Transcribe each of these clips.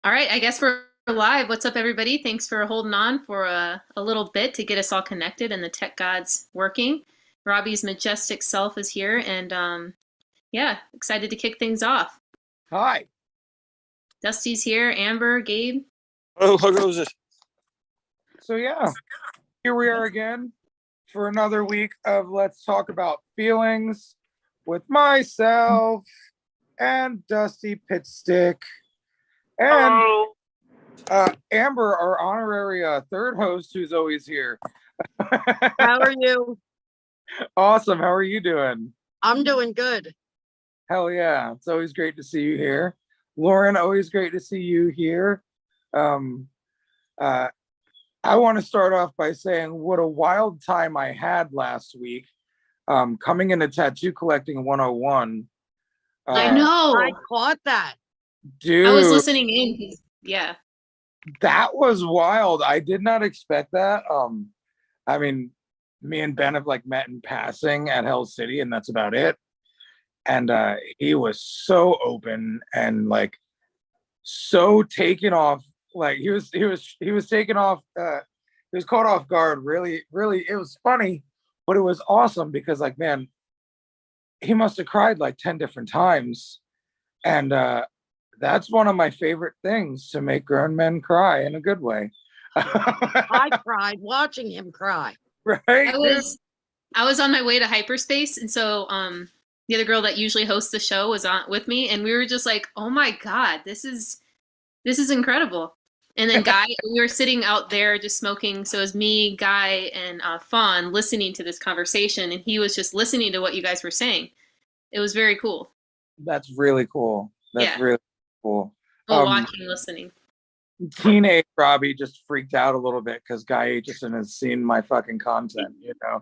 All right, I guess we're live. What's up, everybody? Thanks for holding on for a little bit to get us all connected and the tech gods working. Robbie's majestic self is here, and yeah, excited to kick things off. Hi. Dusty's here, Amber, Gabe. Oh, look at this. So yeah, here we are again for another week of Let's Talk About Feelings with myself and Dusty Pitstick and Amber, our honorary third host, who's always here. How are you? Awesome. How are you doing? I'm doing good. Hell yeah. It's always great to see you here. Lauren, always great to see you here. I want to start off by saying what a wild time I had last week coming into Tattoo Collecting 101. I know. I caught that. Dude. I was listening in. Yeah. That was wild. I did not expect that. I mean, me and Ben have like met in passing at Hell City, and that's about it. And he was so open and like so taken off. Like he was taken off. He was caught off guard. Really, it was funny, but it was awesome because like, man, he must have cried like 10 different times, and that's one of my favorite things, to make grown men cry in a good way. I cried watching him cry. Right. I was on my way to hyperspace, and so the other girl that usually hosts the show was on with me, and we were just like, "Oh my god, this is incredible." And then Guy, we were sitting out there just smoking. So it was me, Guy, and Fawn listening to this conversation, and he was just listening to what you guys were saying. It was very cool. That's really cool. That's really cool. Watching, listening. Teenage Robbie just freaked out a little bit because Guy Aitchison has seen my fucking content, you know.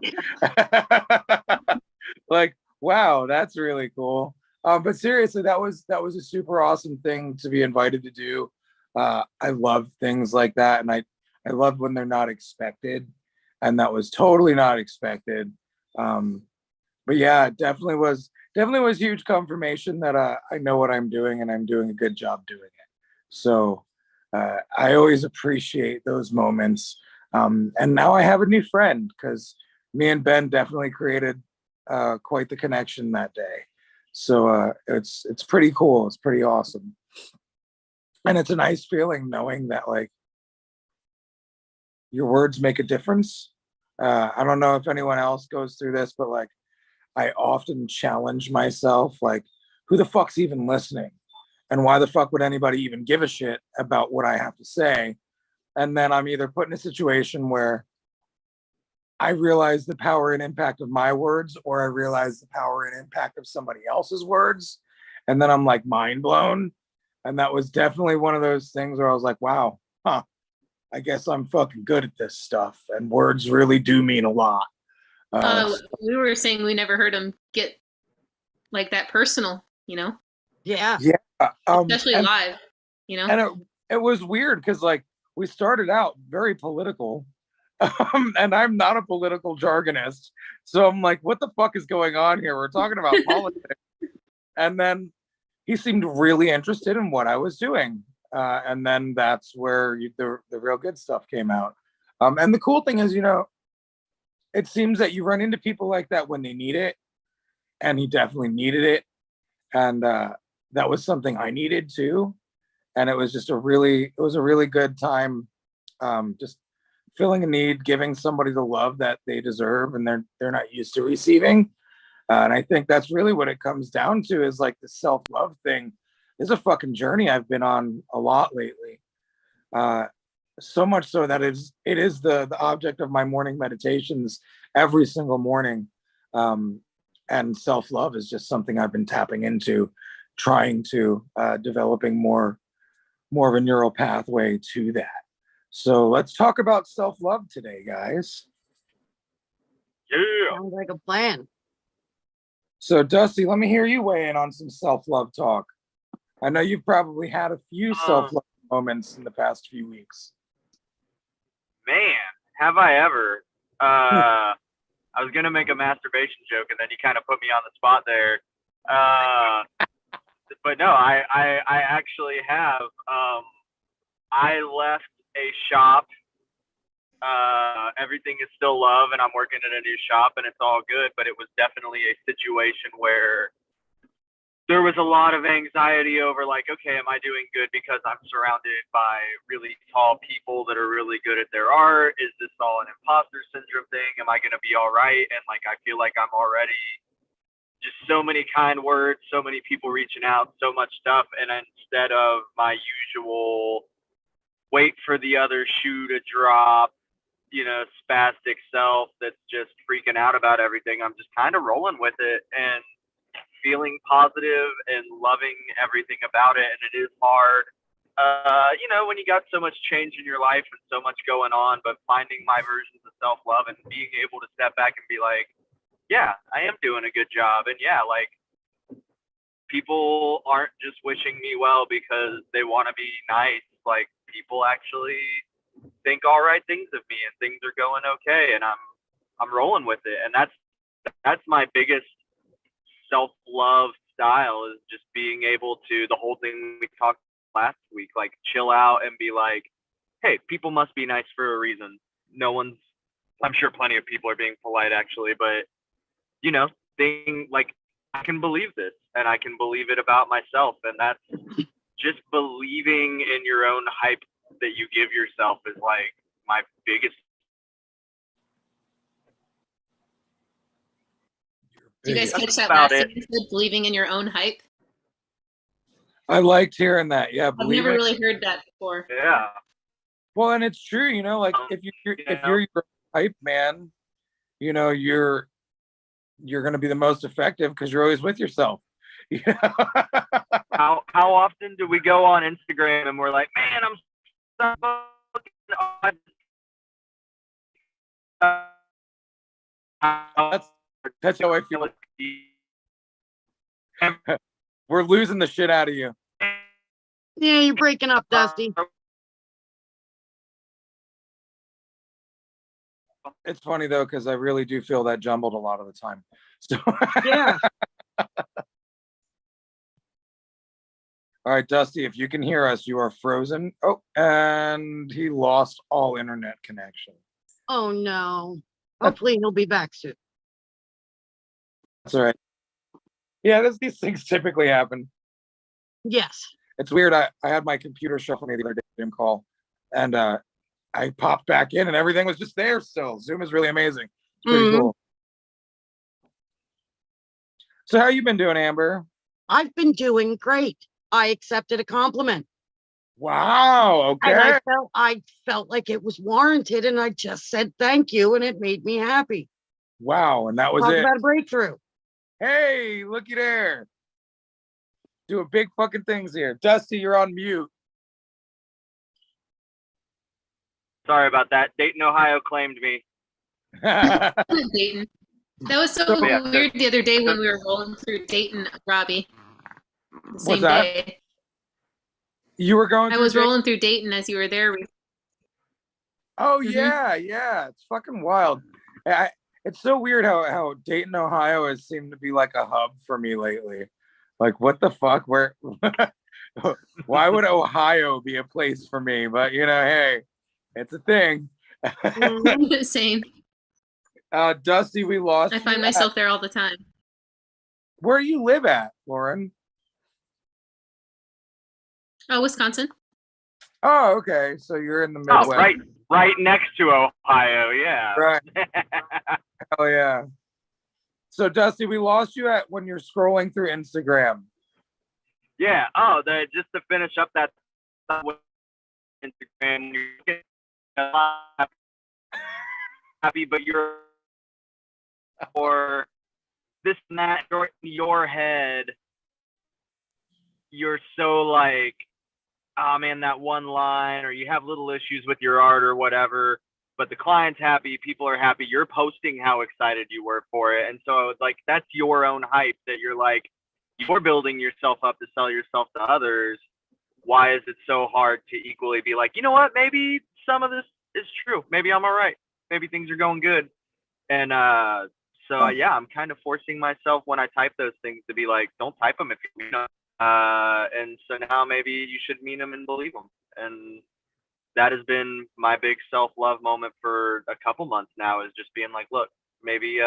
Like, wow, that's really cool. But seriously, that was a super awesome thing to be invited to do. I love things like that, and I love when they're not expected, and that was totally not expected. But yeah, it definitely was huge confirmation that I know what I'm doing, and I'm doing a good job doing it. So I always appreciate those moments. And now I have a new friend, because me and Ben definitely created quite the connection that day. So it's pretty cool. It's pretty awesome. And it's a nice feeling knowing that like your words make a difference. I don't know if anyone else goes through this, but like I often challenge myself, like, who the fuck's even listening? And why the fuck would anybody even give a shit about what I have to say? And then I'm either put in a situation where I realize the power and impact of my words, or I realize the power and impact of somebody else's words. And then I'm like mind blown. And that was definitely one of those things where I was like, wow, I guess I'm fucking good at this stuff. And words really do mean a lot. We were saying we never heard him get like that personal, you know? Yeah. Yeah. Especially live, you know? And it was weird because like we started out very political. And I'm not a political jargonist. So I'm like, what the fuck is going on here? We're talking about politics. And then he seemed really interested in what I was doing. And then that's where the real good stuff came out. And the cool thing is, you know, it seems that you run into people like that when they need it. And he definitely needed it. And that was something I needed too. And it was just a really good time, just filling a need, giving somebody the love that they deserve and they're not used to receiving. And I think that's really what it comes down to, is like the self-love thing is a fucking journey I've been on a lot lately. So much so that it is the object of my morning meditations every single morning. And self-love is just something I've been tapping into, trying to developing more of a neural pathway to that. So let's talk about self-love today, guys. Yeah. Sounds like a plan. So Dusty, let me hear you weigh in on some self-love talk. I know you've probably had a few self-love moments in the past few weeks. Man, have I ever. I was going to make a masturbation joke, and then you kind of put me on the spot there. But no, I actually have. I left a shop. Everything is still love, and I'm working at a new shop, and it's all good. But it was definitely a situation where there was a lot of anxiety over, like, okay, am I doing good because I'm surrounded by really tall people that are really good at their art? Is this all an imposter syndrome thing? Am I going to be all right? And like, I feel like I'm already just so many kind words, so many people reaching out, so much stuff. And instead of my usual wait for the other shoe to drop, spastic self that's just freaking out about everything, I'm just kind of rolling with it and feeling positive and loving everything about it. And it is hard, when you got so much change in your life and so much going on, but finding my versions of self-love and being able to step back and be like, yeah, I am doing a good job. And yeah, like, people aren't just wishing me well because they want to be nice. Like, people actually think all right things of me, and things are going okay, and I'm rolling with it. And that's my biggest self-love style, is just being able to, the whole thing we talked last week, like, chill out and be like, hey, people must be nice for a reason. I'm sure plenty of people are being polite actually, but like, I can believe this, and I can believe it about myself. And that's just believing in your own hype that you give yourself is like my biggest. Do you guys catch that about last it. thing you said, believing in your own hype? I liked hearing that. Yeah, I've never really heard that before. Yeah. Well, and it's true, like, if you're your hype man, you're going to be the most effective because you're always with yourself. How often do we go on Instagram and we're like, man, I'm so fucking that's how I feel. We're losing the shit out of you. Yeah, you're breaking up, Dusty. It's funny though, because I really do feel that jumbled a lot of the time. So Yeah. All right, Dusty, if you can hear us, you are frozen. Oh, and he lost all internet connection. Oh no. Hopefully he'll be back soon. That's all right. Yeah, these things typically happen. Yes. It's weird. I had my computer shut for me the other day, Zoom call, and I popped back in and everything was just there still. Zoom is really amazing. It's pretty cool. So how you been doing, Amber? I've been doing great. I accepted a compliment. Wow. Okay. And I felt like it was warranted, and I just said thank you, and it made me happy. Wow. And that was Talk it. about a breakthrough. Hey, looky there. Doing big fucking things here. Dusty, you're on mute. Sorry about that. Dayton, Ohio claimed me. Dayton. That was so Yeah. weird the other day when we were rolling through Dayton, Robbie. The same What's that? day. You were going I through was Dayton? rolling through Dayton as you were there. Oh, yeah. It's fucking wild. It's so weird how Dayton, Ohio has seemed to be like a hub for me lately. Like, what the fuck? Where? Why would Ohio be a place for me? But, hey, it's a thing. Same. Dusty, we lost. I find myself there all the time. Where you live at, Lauren? Oh, Wisconsin. Oh, okay. So you're in the Midwest. Oh, right next to Ohio. Yeah. Right. Oh yeah. So Dusty, we lost you at when you're scrolling through Instagram. Yeah. Oh, just to finish up that Instagram, you're getting happy, but you're or this and that. You're in your head. You're so like, oh man, that one line, or you have little issues with your art or whatever, but the client's happy, people are happy, you're posting how excited you were for it. And so like, that's your own hype that you're like, you're building yourself up to sell yourself to others. Why is it so hard to equally be like, you know what, maybe some of this is true. Maybe I'm all right. Maybe things are going good. And yeah, I'm kind of forcing myself when I type those things to be like, don't type them if you know. And so now maybe you should mean them and believe them. And that has been my big self-love moment for a couple months now, is just being like, look, maybe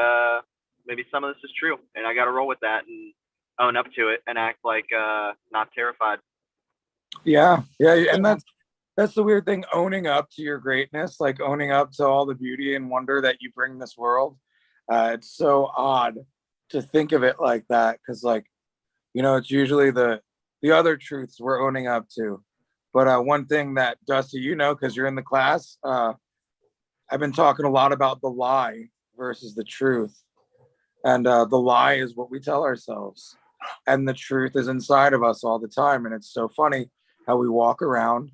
some of this is true, and I got to roll with that and own up to it and act like not terrified. Yeah, and that's the weird thing, owning up to your greatness, like owning up to all the beauty and wonder that you bring this world. It's so odd to think of it like that, because like, it's usually the other truths we're owning up to. But one thing that, Dusty, because you're in the class, I've been talking a lot about the lie versus the truth. And the lie is what we tell ourselves. And the truth is inside of us all the time. And it's so funny how we walk around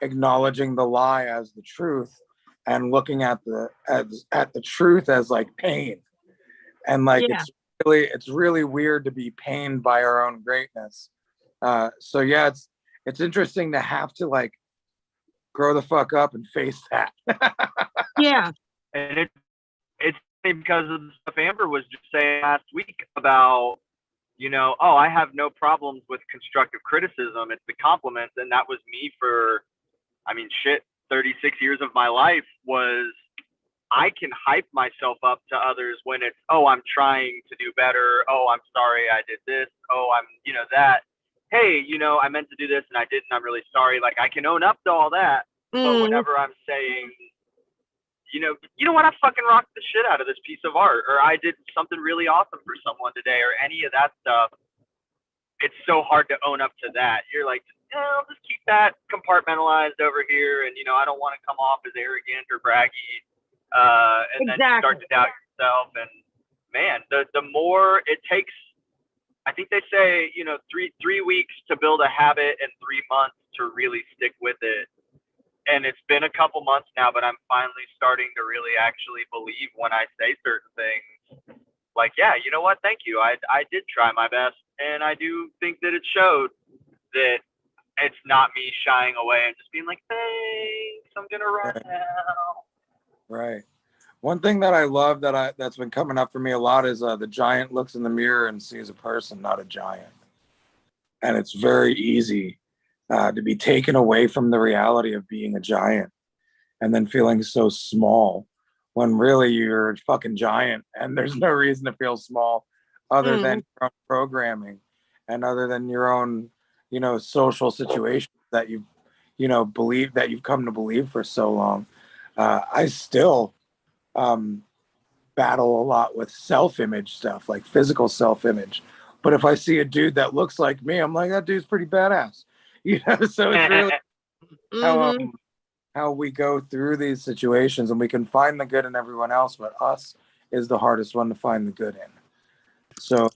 acknowledging the lie as the truth and looking at the truth as like pain. And like, it's really weird to be pained by our own greatness. So yeah, it's interesting to have to like grow the fuck up and face that. Yeah. And it's because of the stuff Amber was just saying last week about, I have no problems with constructive criticism. It's the compliments. And that was me for, 36 years of my life was, I can hype myself up to others when it's, oh, I'm trying to do better. Oh, I'm sorry I did this. Oh, I'm, that. Hey, I meant to do this and I didn't. I'm really sorry. Like, I can own up to all that. But whenever I'm saying, you know what, I fucking rocked the shit out of this piece of art, or I did something really awesome for someone today, or any of that stuff, it's so hard to own up to that. You're like, I'll just keep that compartmentalized over here, and I don't want to come off as arrogant or braggy, and then you start to doubt yourself. And man, the more it takes, I think they say, 3 weeks to build a habit and 3 months to really stick with it. And it's been a couple months now, but I'm finally starting to really actually believe when I say certain things. Like, yeah, you know what? Thank you. I did try my best. And I do think that it showed that it's not me shying away and just being like, thanks, I'm going to run now. Right. One thing that I love that's been coming up for me a lot is the giant looks in the mirror and sees a person, not a giant. And it's very easy to be taken away from the reality of being a giant and then feeling so small when really you're a fucking giant, and there's no reason to feel small other than your own programming and other than your own, social situations that you've come to believe for so long. I still battle a lot with self-image stuff, like physical self-image. But if I see a dude that looks like me, I'm like, that dude's pretty badass. So it's really how we go through these situations, and we can find the good in everyone else, but us is the hardest one to find the good in. So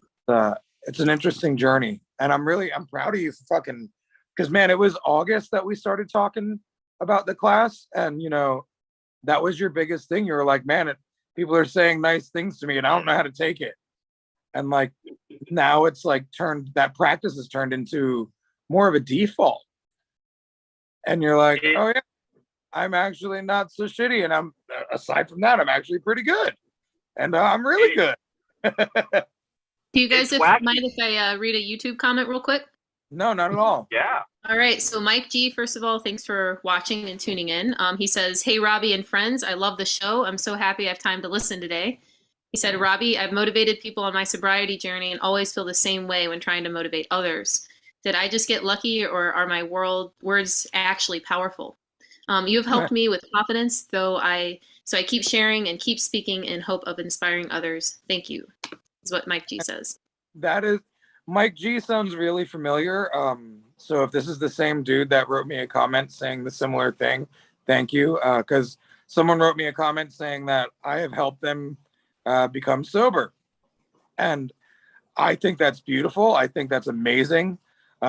it's an interesting journey, and I'm proud of you for fucking, because man, it was August that we started talking about the class, and that was your biggest thing. You were like, man, people are saying nice things to me and I don't know how to take it. And like now it's like that practice has turned into more of a default. And you're like, oh yeah, I'm actually not so shitty. And I'm, aside from that, I'm actually pretty good. And I'm really good. Do you guys mind if I read a YouTube comment real quick? No, not at all. Yeah. All right. So Mike G, first of all, thanks for watching and tuning in. He says, hey, Robbie and friends, I love the show. I'm so happy I have time to listen today. He said, Robbie, I've motivated people on my sobriety journey and always feel the same way when trying to motivate others. Did I just get lucky, or are my words actually powerful? You have helped me with confidence, so I keep sharing and keep speaking in hope of inspiring others. Thank you, is what Mike G says. Mike G sounds really familiar. So if this is the same dude that wrote me a comment saying the similar thing, thank you. Because someone wrote me a comment saying that I have helped them become sober. And I think that's beautiful. I think that's amazing.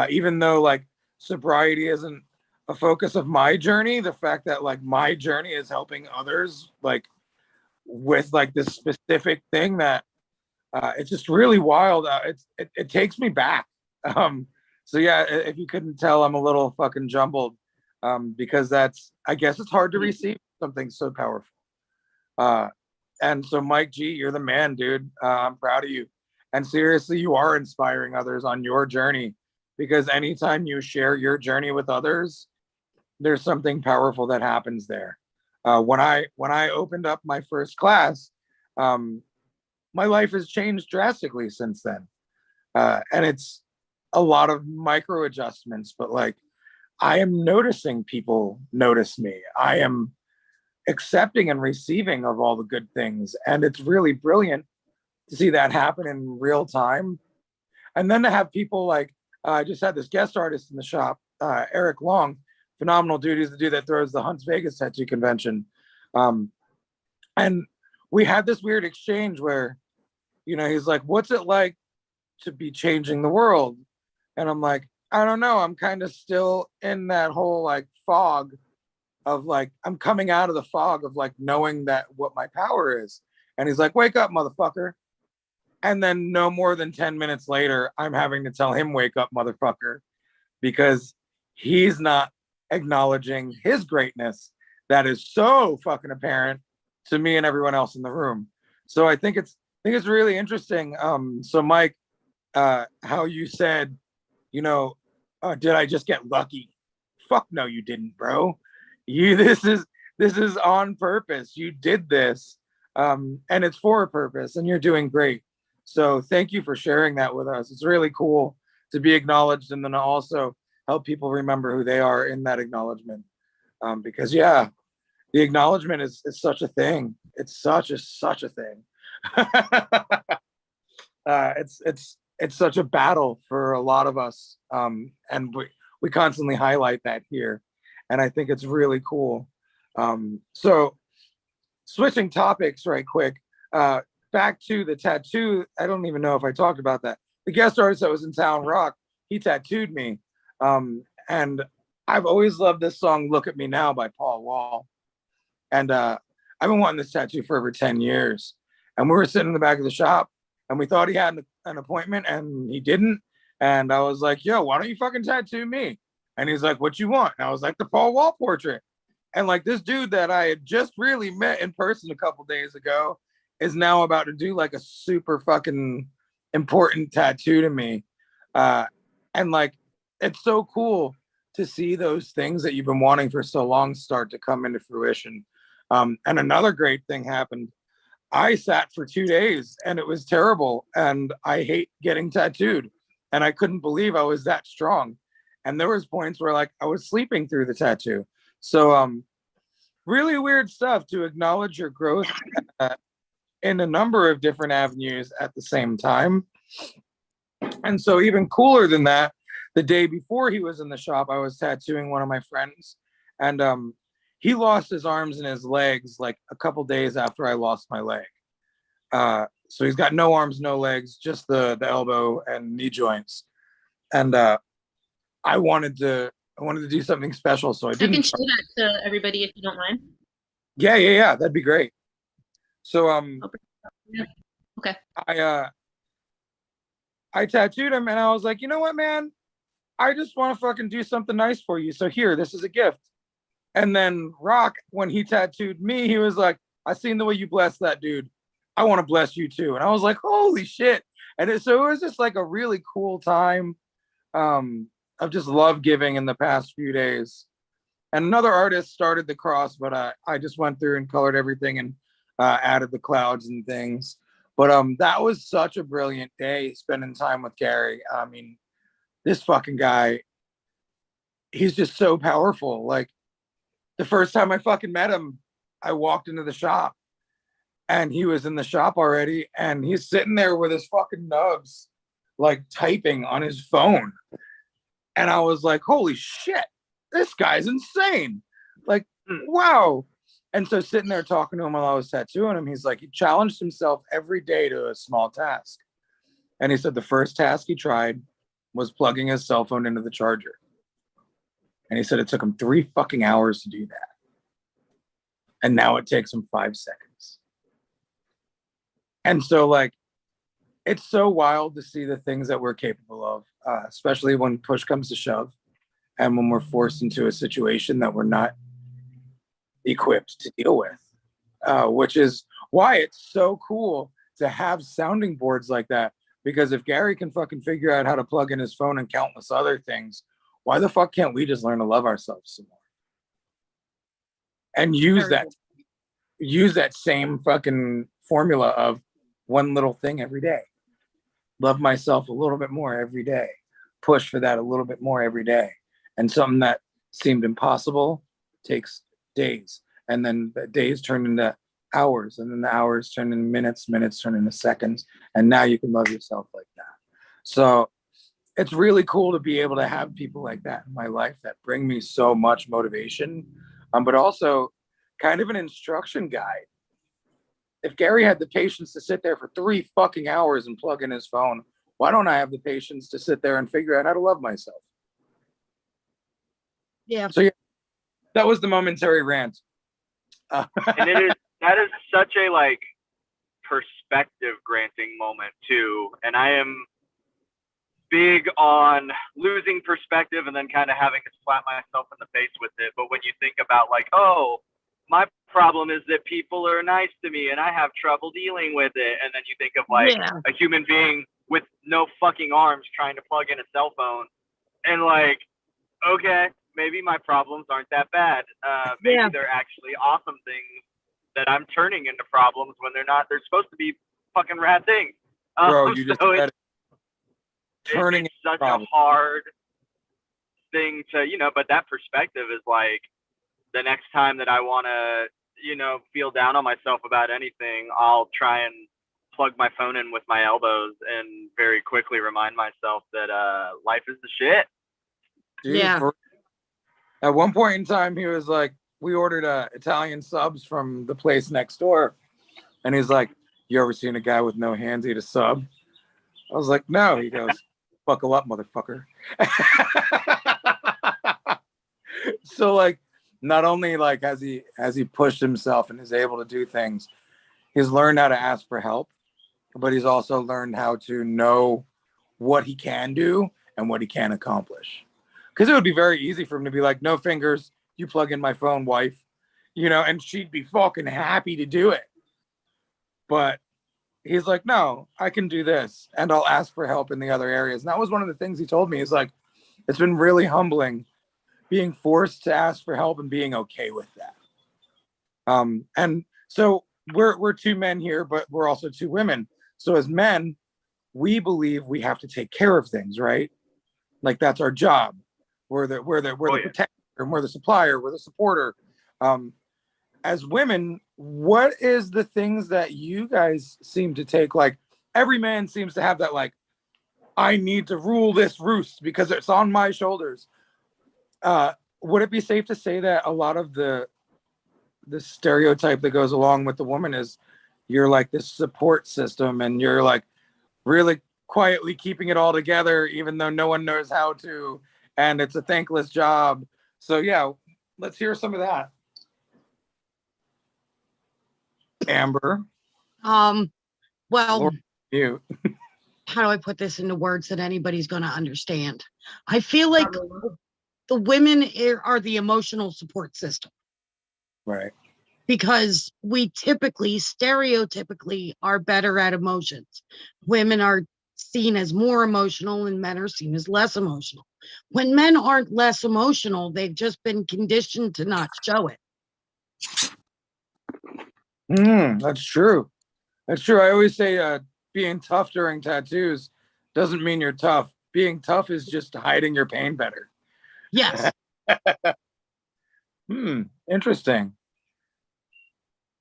Even though like sobriety isn't a focus of my journey, the fact that like my journey is helping others like with like this specific thing that it's just really wild. It takes me back. So yeah, if you couldn't tell, I'm a little fucking jumbled because I guess it's hard to receive something so powerful. And so Mike G, you're the man, dude. I'm proud of you. And seriously, you are inspiring others on your journey, because anytime you share your journey with others, there's something powerful that happens there. When I opened up my first class, my life has changed drastically since then. And it's a lot of micro adjustments, but like I am noticing people notice me. I am accepting and receiving of all the good things. And it's really brilliant to see that happen in real time. And then to have people like, I just had this guest artist in the shop, Eric Long, phenomenal dude. He's the dude that throws the Hunts Vegas tattoo convention. And we had this weird exchange where, you know, he's like, what's it like to be changing the world? And I'm like, I don't know. I'm kind of still in that whole like fog of like, I'm coming out of the fog of like knowing that what my power is. And he's like, wake up, motherfucker. And then no more than 10 minutes later, I'm having to tell him, wake up, motherfucker, because he's not acknowledging his greatness that is so fucking apparent to me and everyone else in the room. So I think it's really interesting. So Mike, how you said, you know, did I just get lucky? Fuck no, you didn't, bro. This is on purpose. You did this, and it's for a purpose, and you're doing great. So thank you for sharing that with us. It's really cool to be acknowledged and then also help people remember who they are in that acknowledgement. Because yeah, the acknowledgement is such a thing. It's such a thing. It's such a battle for a lot of us. And we constantly highlight that here. And I think it's really cool. So switching topics right quick, back to the tattoo. I don't even know if I talked about that. The guest artist that was in Town Rock, he tattooed me. And I've always loved this song, Look at Me Now by Paul Wall. And I've been wanting this tattoo for over 10 years. And we were sitting in the back of the shop and we thought he had an appointment and he didn't. And I was like, yo, why don't you fucking tattoo me? And he's like, what you want? And I was like, the Paul Wall portrait. And like this dude that I had just really met in person a couple days ago is now about to do like a super fucking important tattoo to me. And like, it's so cool to see those things that you've been wanting for so long start to come into fruition. And another great thing happened. I sat for 2 days and it was terrible. And I hate getting tattooed. And I couldn't believe I was that strong. And there was points where like I was sleeping through the tattoo. So really weird stuff to acknowledge your growth in a number of different avenues at the same time. And so even cooler than that, the day before he was in the shop, I was tattooing one of my friends. And he lost his arms and his legs like a couple days after I lost my leg. So he's got no arms, no legs, just the elbow and knee joints. And I wanted to do something special, so I didn't. I can show that to everybody if you don't mind. Yeah, that'd be great. So okay. I tattooed him and I was like, you know what, man? I just want to fucking do something nice for you. So here, this is a gift. And then Rock, when he tattooed me, he was like, I seen the way you blessed that dude. I want to bless you too. And I was like, holy shit. And so it was just like a really cool time. I've just loved giving in the past few days. And another artist started the cross, but I just went through and colored everything and added the clouds and things. But that was such a brilliant day spending time with Gary. I mean, this fucking guy, he's just so powerful. Like the first time I fucking met him, I walked into the shop and he was in the shop already. And he's sitting there with his fucking nubs, like typing on his phone. And I was like, holy shit, this guy's insane. Like, wow. And so sitting there talking to him while I was tattooing him, he's like, he challenged himself every day to a small task. And he said the first task he tried was plugging his cell phone into the charger. And he said it took him 3 fucking hours to do that. And now it takes him 5 seconds. And so like, it's so wild to see the things that we're capable of, especially when push comes to shove and when we're forced into a situation that we're not equipped to deal with, which is why it's so cool to have sounding boards like that. Because if Gary can fucking figure out how to plug in his phone and countless other things, why the fuck can't we just learn to love ourselves some more? and use that same fucking formula of one little thing every day. Love myself a little bit more every day. Push for that a little bit more every day. And something that seemed impossible takes days. And then the days turn into hours. And then the hours turn into minutes, minutes turn into seconds. And now you can love yourself like that. So it's really cool to be able to have people like that in my life that bring me so much motivation, but also kind of an instruction guide. If Gary had the patience to sit there for 3 fucking hours and plug in his phone, why don't I have the patience to sit there and figure out how to love myself? Yeah. So yeah, that was the momentary rant. And that is such a like perspective granting moment too. And I am big on losing perspective and then kind of having to slap myself in the face with it. But when you think about like, oh, my problem is that people are nice to me and I have trouble dealing with it. And then you think of like a human being with no fucking arms trying to plug in a cell phone and like, okay, maybe my problems aren't that bad. Maybe they're actually awesome things that I'm turning into problems when they're not. They're supposed to be fucking rad things. Bro, you just said turning it's such a hard thing to, but that perspective is like the next time that I want to, feel down on myself about anything, I'll try and plug my phone in with my elbows and very quickly remind myself that life is the shit. Dude, at one point in time, he was like, we ordered Italian subs from the place next door. And he's like, you ever seen a guy with no hands eat a sub? I was like, no. He goes, buckle up, motherfucker. So like, not only like has he pushed himself and is able to do things, he's learned how to ask for help, but he's also learned how to know what he can do and what he can accomplish. Because it would be very easy for him to be like, no fingers, you plug in my phone, wife, and she'd be fucking happy to do it. But he's like, no, I can do this, and I'll ask for help in the other areas. And that was one of the things he told me. He's like, it's been really humbling being forced to ask for help and being okay with that. And so we're 2 men here, but we're also 2 women. So as men, we believe we have to take care of things, right? Like that's our job. We're the protector, and we're the supplier, we're the supporter. As women, what is the things that you guys seem to take? Like every man seems to have that, like, I need to rule this roost because it's on my shoulders. Would it be safe to say that a lot of the stereotype that goes along with the woman is you're like this support system and you're like really quietly keeping it all together even though no one knows how to, and it's a thankless job? So yeah, let's hear some of that. Amber. Well, you. How do I put this into words that anybody's going to understand? I feel like the women are the emotional support system. Right. Because we stereotypically are better at emotions. Women are seen as more emotional and men are seen as less emotional. When men aren't less emotional, they've just been conditioned to not show it. That's true. That's true. I always say being tough during tattoos doesn't mean you're tough. Being tough is just hiding your pain better. Yes. Interesting.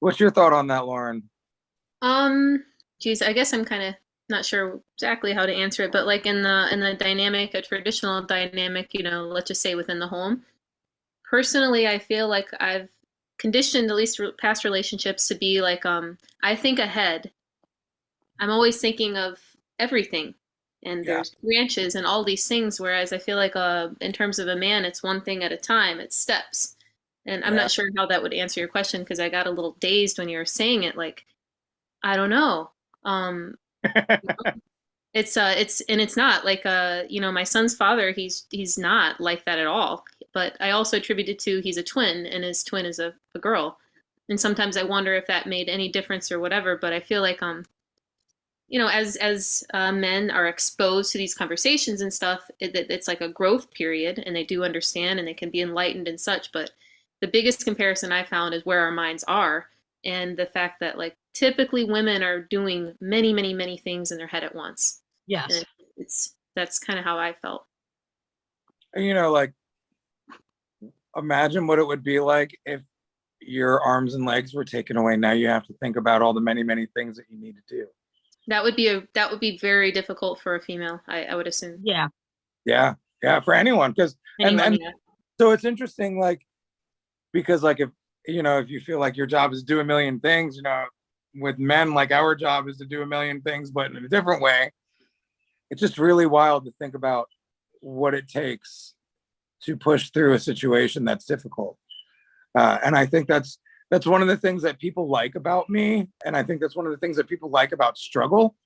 What's your thought on that, Lauren? Geez, I guess I'm kind of not sure exactly how to answer it, but like in the dynamic, a traditional dynamic, let's just say within the home. Personally, I feel like I've conditioned at least past relationships to be like, I think ahead. I'm always thinking of everything, and there's branches and all these things. Whereas I feel like, in terms of a man, it's one thing at a time. It's steps. And I'm not sure how that would answer your question because I got a little dazed when you were saying it. Like, I don't know. It's not like, my son's father, he's not like that at all. But I also attribute it to he's a twin and his twin is a girl. And sometimes I wonder if that made any difference or whatever. But I feel like, as men are exposed to these conversations and stuff, it's like a growth period and they do understand and they can be enlightened and such. But the biggest comparison I found is where our minds are, and the fact that like typically women are doing many, many, many things in their head at once. Yes. And that's kind of how I felt. And, you know, like, imagine what it would be like if your arms and legs were taken away. Now you have to think about all the many, many things that you need to do. That would be very difficult for a female, I would assume. Yeah. Yeah, for anyone. Because Anyone, and yeah. so it's interesting, like, because like if you feel like your job is to do a million things, you know, with men, like our job is to do a million things, but in a different way. It's just really wild to think about what it takes to push through a situation that's difficult. And I think that's one of the things that people like about me. And I think that's one of the things that people like about struggle.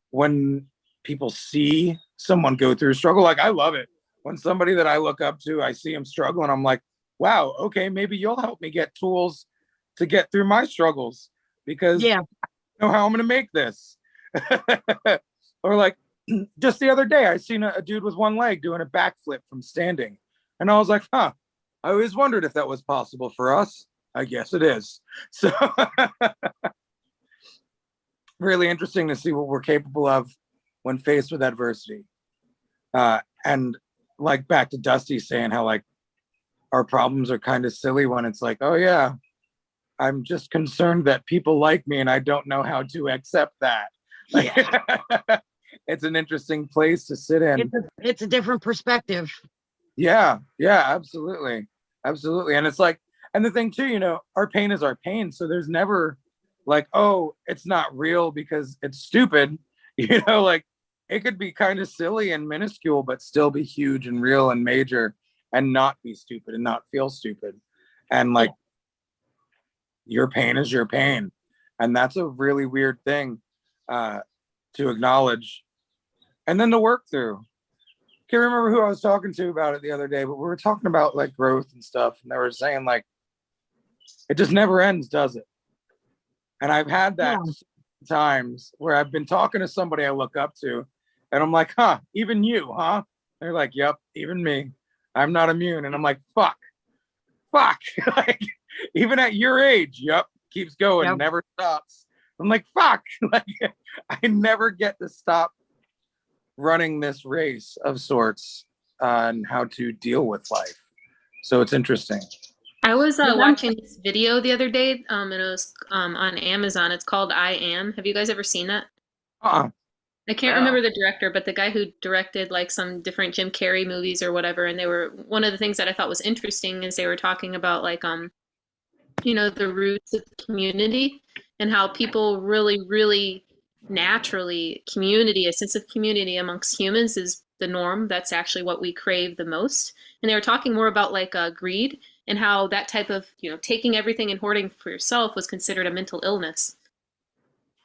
When people see someone go through struggle, like I love it. When somebody that I look up to, I see him struggle and I'm like, wow, okay, maybe you'll help me get tools to get through my struggles because Yeah. I know how I'm going to make this. Or like just the other day, I seen a dude with one leg doing a backflip from standing. And I was like, I always wondered if that was possible for us. I guess it is. So really interesting to see what we're capable of when faced with adversity. And like back to Dusty saying how like our problems are kind of silly when it's like, oh yeah, I'm just concerned that people like me and I don't know how to accept that. Like, yeah. It's an interesting place to sit in. It's a different perspective. Yeah, absolutely. And it's like, and the thing too, you know, our pain is our pain. So there's never like, oh, it's not real because it's stupid. You know, like it could be kind of silly and minuscule, but still be huge and real and major and not be stupid and not feel stupid. And like, your pain is your pain. And that's a really weird thing to acknowledge and then to work through. Can't remember who I was talking to about it the other day, but we were talking about like growth and stuff. And they were saying like, it just never ends, does it? And I've had that times where I've been talking to somebody I look up to and I'm like, even you, huh? They're like, yep, even me. I'm not immune. And I'm like, fuck. Like, even at your age, yep, keeps going, never stops. I'm like, fuck. Like, I never get to stop running this race of sorts on how to deal with life. So it's interesting. I was watching this video the other day, and it was on Amazon. It's called I Am. Have you guys ever seen that? I can't remember the director, but the guy who directed like some different Jim Carrey movies or whatever. And they were, one of the things that I thought was interesting is they were talking about like, you know, the roots of community and how people really, really naturally community, a sense of community amongst humans is the norm. That's actually what we crave the most. And they were talking more about like greed and how that type of, you know, taking everything and hoarding for yourself was considered a mental illness.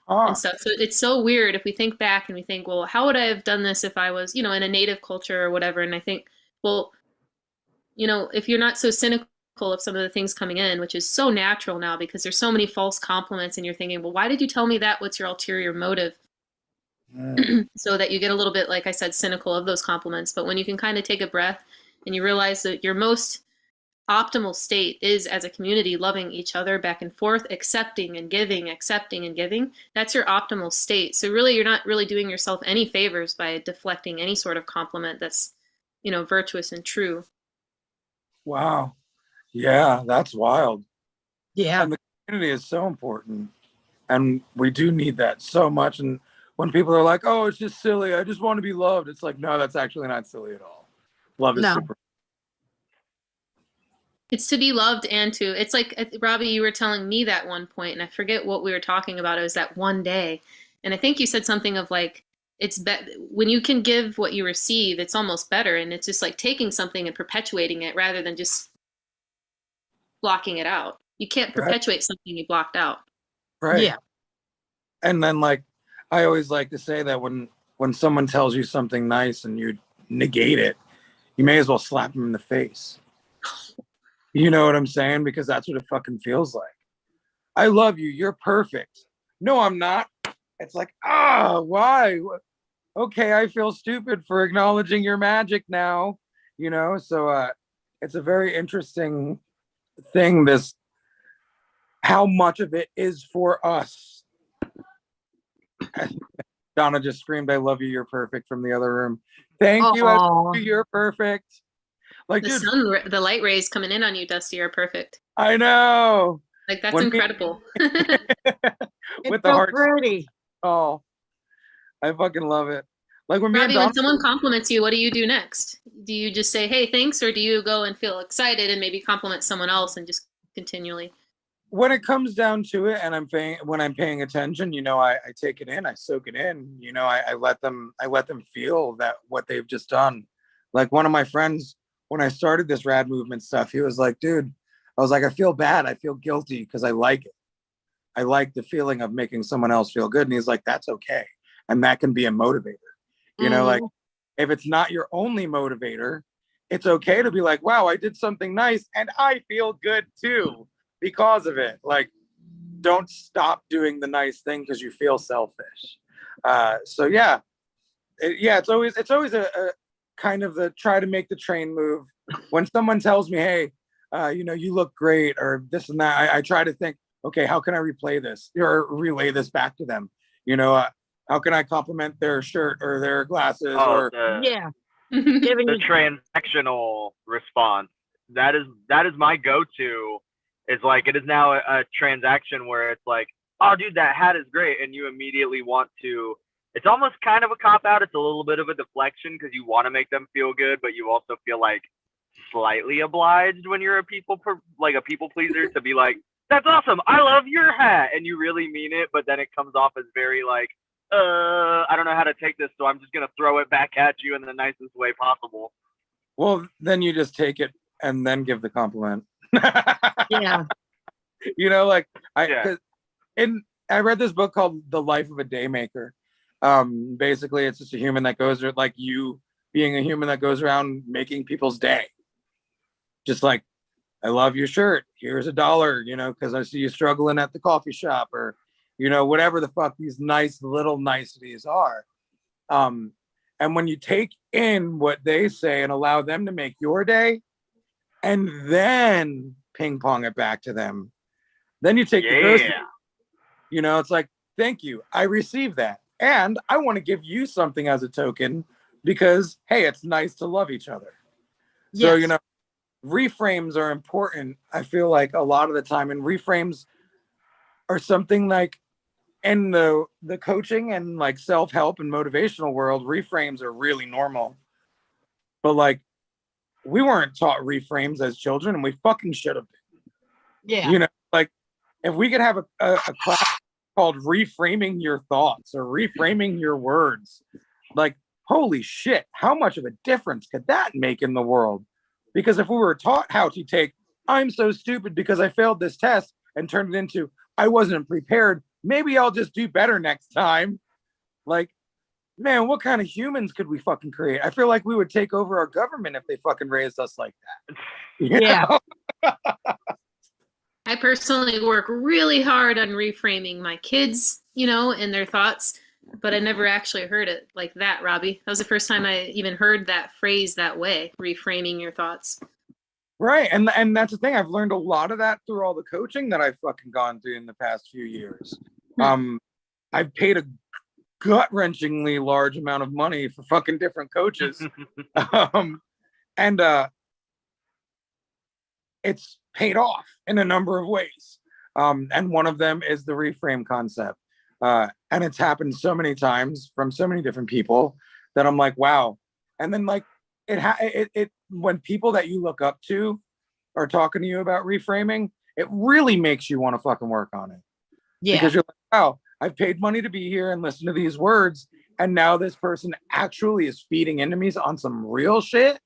And stuff. So it's so weird if we think back and we think, well, how would I have done this if I was, you know, in a native culture or whatever? And I think, well, you know, if you're not so cynical of some of the things coming in, which is so natural now because there's so many false compliments and you're thinking, well, why did you tell me that? What's your ulterior motive? So that you get a little bit, like I said, cynical of those compliments. But when you can kind of take a breath and you realize that your most optimal state is as a community loving each other back and forth, accepting and giving, that's your optimal state. So really you're not really doing yourself any favors by deflecting any sort of compliment that's, you know, virtuous and true. Wow. Yeah, that's wild. Yeah. And the community is so important. And we do need that so much. And when people are like, oh, it's just silly, I just want to be loved. It's like, no, that's actually not silly at all. Love is super. It's to be loved and to, it's like, Robbie, you were telling me that one point, and I forget what we were talking about. It was that one day. And I think you said something of like, when you can give what you receive, it's almost better. And it's just like taking something and perpetuating it rather than just blocking it out. You can't perpetuate something you blocked out. Right. Yeah. And then like, I always like to say that when someone tells you something nice and you negate it, you may as well slap them in the face. You know what I'm saying? Because that's what it fucking feels like. I love you. You're perfect. No, I'm not. It's like, why? Okay, I feel stupid for acknowledging your magic now. You know, so it's a very interesting thing, this, how much of it is for us. Donna just screamed, "I love you, you're perfect," from the other room. Thank you, I love you, you're perfect. Like, The dude, the light rays coming in on you, Dusty, are perfect. I know. Like, that's When incredible. with the so heart. pretty. Oh, I fucking love it. Like when me and Robbie, Donna, when someone compliments you, what do you do next? Do you just say, hey, thanks, or do you go and feel excited and maybe compliment someone else and just continually? when it comes down to it, and when I'm paying attention, you know, I take it in, I soak it in, you know, I let them feel that what they've just done. Like one of my friends, when I started this rad movement stuff, he was like, dude, I was like, I feel bad, I feel guilty because I like it. I like the feeling of making someone else feel good. And he's like, that's okay. And that can be a motivator. You know, like if it's not your only motivator, it's okay to be like, wow, I did something nice and I feel good too because of it. Like, don't stop doing the nice thing because you feel selfish. So yeah, it's always a kind of the try to make the train move. When someone tells me, hey, you know, you look great or this and that, I try to think, okay, how can I replay this or relay this back to them? You know, how can I compliment their shirt or their glasses or Yeah. The transactional response. That is my go-to. Is like, it is now a transaction where it's like, oh dude, that hat is great, and you immediately want to, it's almost kind of a cop-out, it's a little bit of a deflection because you want to make them feel good, but you also feel like slightly obliged when you're a people pleaser to be like, that's awesome, I love your hat, and you really mean it, but then it comes off as very like, I don't know how to take this, so I'm just gonna throw it back at you in the nicest way possible. Well, then you just take it and then give the compliment. Yeah. You know, like I read this book called The Life of a Daymaker. Basically it's just a human that goes, like you being a human that goes around making people's day. Just like, I love your shirt, here's $1, you know, because I see you struggling at the coffee shop, or you know, whatever the fuck these nice little niceties are. And when you take in what they say and allow them to make your day and then ping pong it back to them, then you take the grocery. You know, it's like, thank you, I received that, and I want to give you something as a token because, hey, it's nice to love each other. So, you know, reframes are important, I feel like, a lot of the time, and reframes are something like, in the coaching and like self-help and motivational world, reframes are really normal. But like, we weren't taught reframes as children, and we fucking should have been. Yeah. You know, like if we could have a class called Reframing Your Thoughts or Reframing Your Words, like, holy shit, how much of a difference could that make in the world? Because if we were taught how to take, I'm so stupid because I failed this test, and turned it into, I wasn't prepared, maybe I'll just do better next time. Like, man, what kind of humans could we fucking create? I feel like we would take over our government if they fucking raised us like that. Yeah. I personally work really hard on reframing my kids, you know, and their thoughts, but I never actually heard it like that, Robbie. That was the first time I even heard that phrase that way, reframing your thoughts. Right. And that's the thing. I've learned a lot of that through all the coaching that I've fucking gone through in the past few years. I've paid a gut-wrenchingly large amount of money for fucking different coaches. And it's paid off in a number of ways. And one of them is the reframe concept. And it's happened so many times from so many different people that I'm like, wow. And then like, it when people that you look up to are talking to you about reframing, it really makes you want to fucking work on it. Yeah. Because you're like, wow, I've paid money to be here and listen to these words, and now this person actually is feeding into me on some real shit.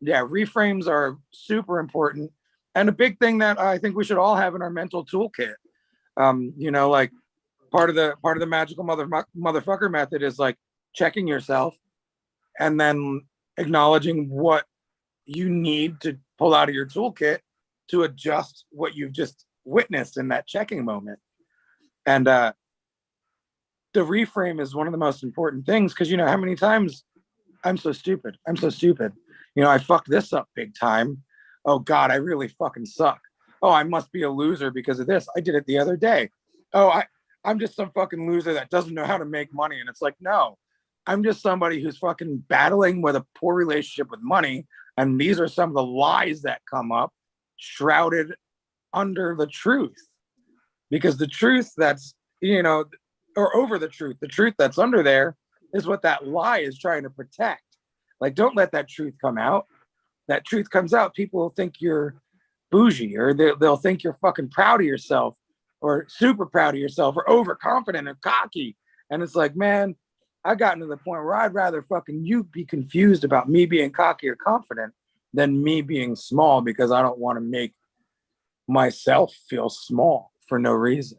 Yeah, reframes are super important, and a big thing that I think we should all have in our mental toolkit. You know, like part of the magical motherfucker method is like checking yourself and then acknowledging what you need to pull out of your toolkit to adjust what you've just witnessed in that checking moment. And the reframe is one of the most important things, because you know how many times I'm so stupid, you know, I fucked this up big time, oh god, I really fucking suck. oh, I must be a loser because of this. I did it the other day. Oh, I'm just some fucking loser that doesn't know how to make money. And it's like, no, I'm just somebody who's fucking battling with a poor relationship with money. And these are some of the lies that come up shrouded under the truth. Because the truth that's, or over the truth that's under there is what that lie is trying to protect. Like, don't let that truth come out. That truth comes out, people will think you're bougie, or they'll think you're fucking proud of yourself, or super proud of yourself, or overconfident and cocky. And it's like, man, I gotten to the point where I'd rather fucking you be confused about me being cocky or confident than me being small, because I don't want to make myself feel small for no reason,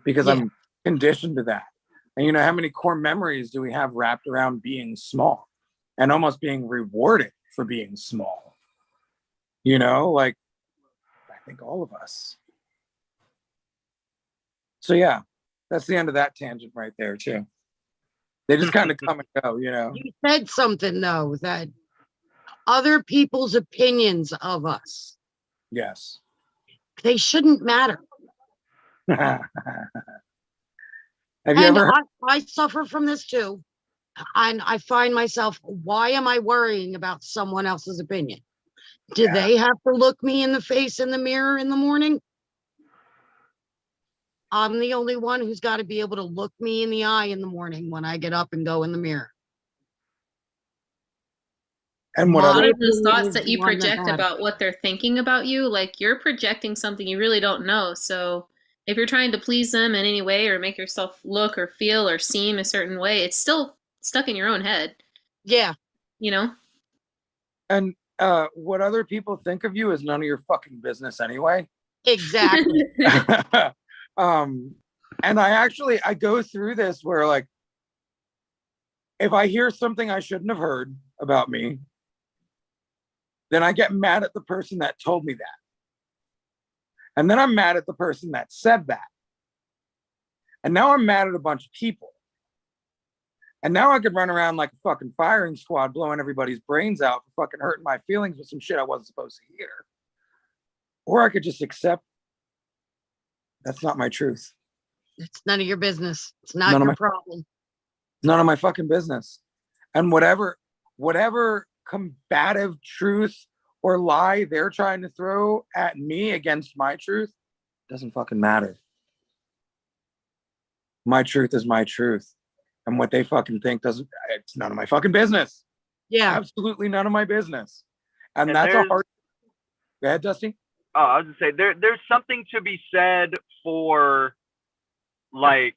because I'm conditioned to that. And how many core memories do we have wrapped around being small and almost being rewarded for being small? Like, I think all of us. So yeah, that's the end of that tangent right there too. They just kind of come and go, You said something though, that other people's opinions of us, Yes. they shouldn't matter. Have you And ever heard? I suffer from this too. And I find myself, why am I worrying about someone else's opinion? Do Yeah. they have to look me in the face in the mirror in the morning? I'm the only one who's got to be able to look me in the eye in the morning when I get up and go in the mirror. And what A other lot of those opinion thoughts is that the you one that project matters. about what they're thinking about you, like you're projecting something you really don't know. So if you're trying to please them in any way or make yourself look or feel or seem a certain way, it's still stuck in your own head, Yeah, and what other people think of you is none of your fucking business anyway. exactly. And I go through this where, like, if I hear something I shouldn't have heard about me, then I get mad at the person that told me that. And then I'm mad at the person that said that. And now I'm mad at a bunch of people. And now I could run around like a fucking firing squad, blowing everybody's brains out for fucking hurting my feelings with some shit I wasn't supposed to hear. Or I could just accept that's not my truth. It's none of your business. It's not None of your my problem. None of my fucking business. And whatever combative truth or lie they're trying to throw at me against my truth doesn't fucking matter. My truth is my truth. And what they fucking think it's none of my fucking business. Yeah. Absolutely none of my business. And And that's a there's- hard. Go ahead, Dusty. Oh, I was gonna say there's something to be said for, like,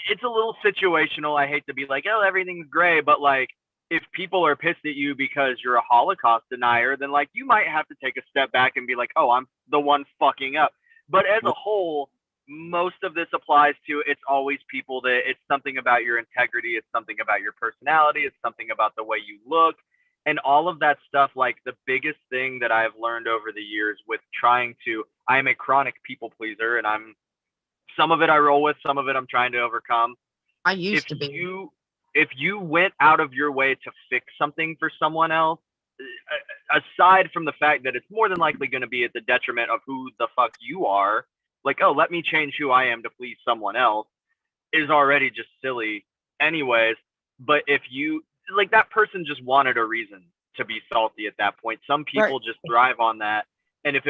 it's a little situational. I hate to be like, oh, everything's gray, but like, if people are pissed at you because you're a Holocaust denier, then like you might have to take a step back and be like, oh, I'm the one fucking up. But as a whole, most of this applies to, it's always people that it's something about your integrity, it's something about your personality, it's something about the way you look. And all of that stuff, like the biggest thing that I've learned over the years with I am a chronic people pleaser, and some of it I roll with, some of it I'm trying to overcome. I used to be. If you went out of your way to fix something for someone else, aside from the fact that it's more than likely going to be at the detriment of who the fuck you are, like, oh, let me change who I am to please someone else, is already just silly anyways. But if you, like, that person just wanted a reason to be salty at that point. Some people just thrive on that. And if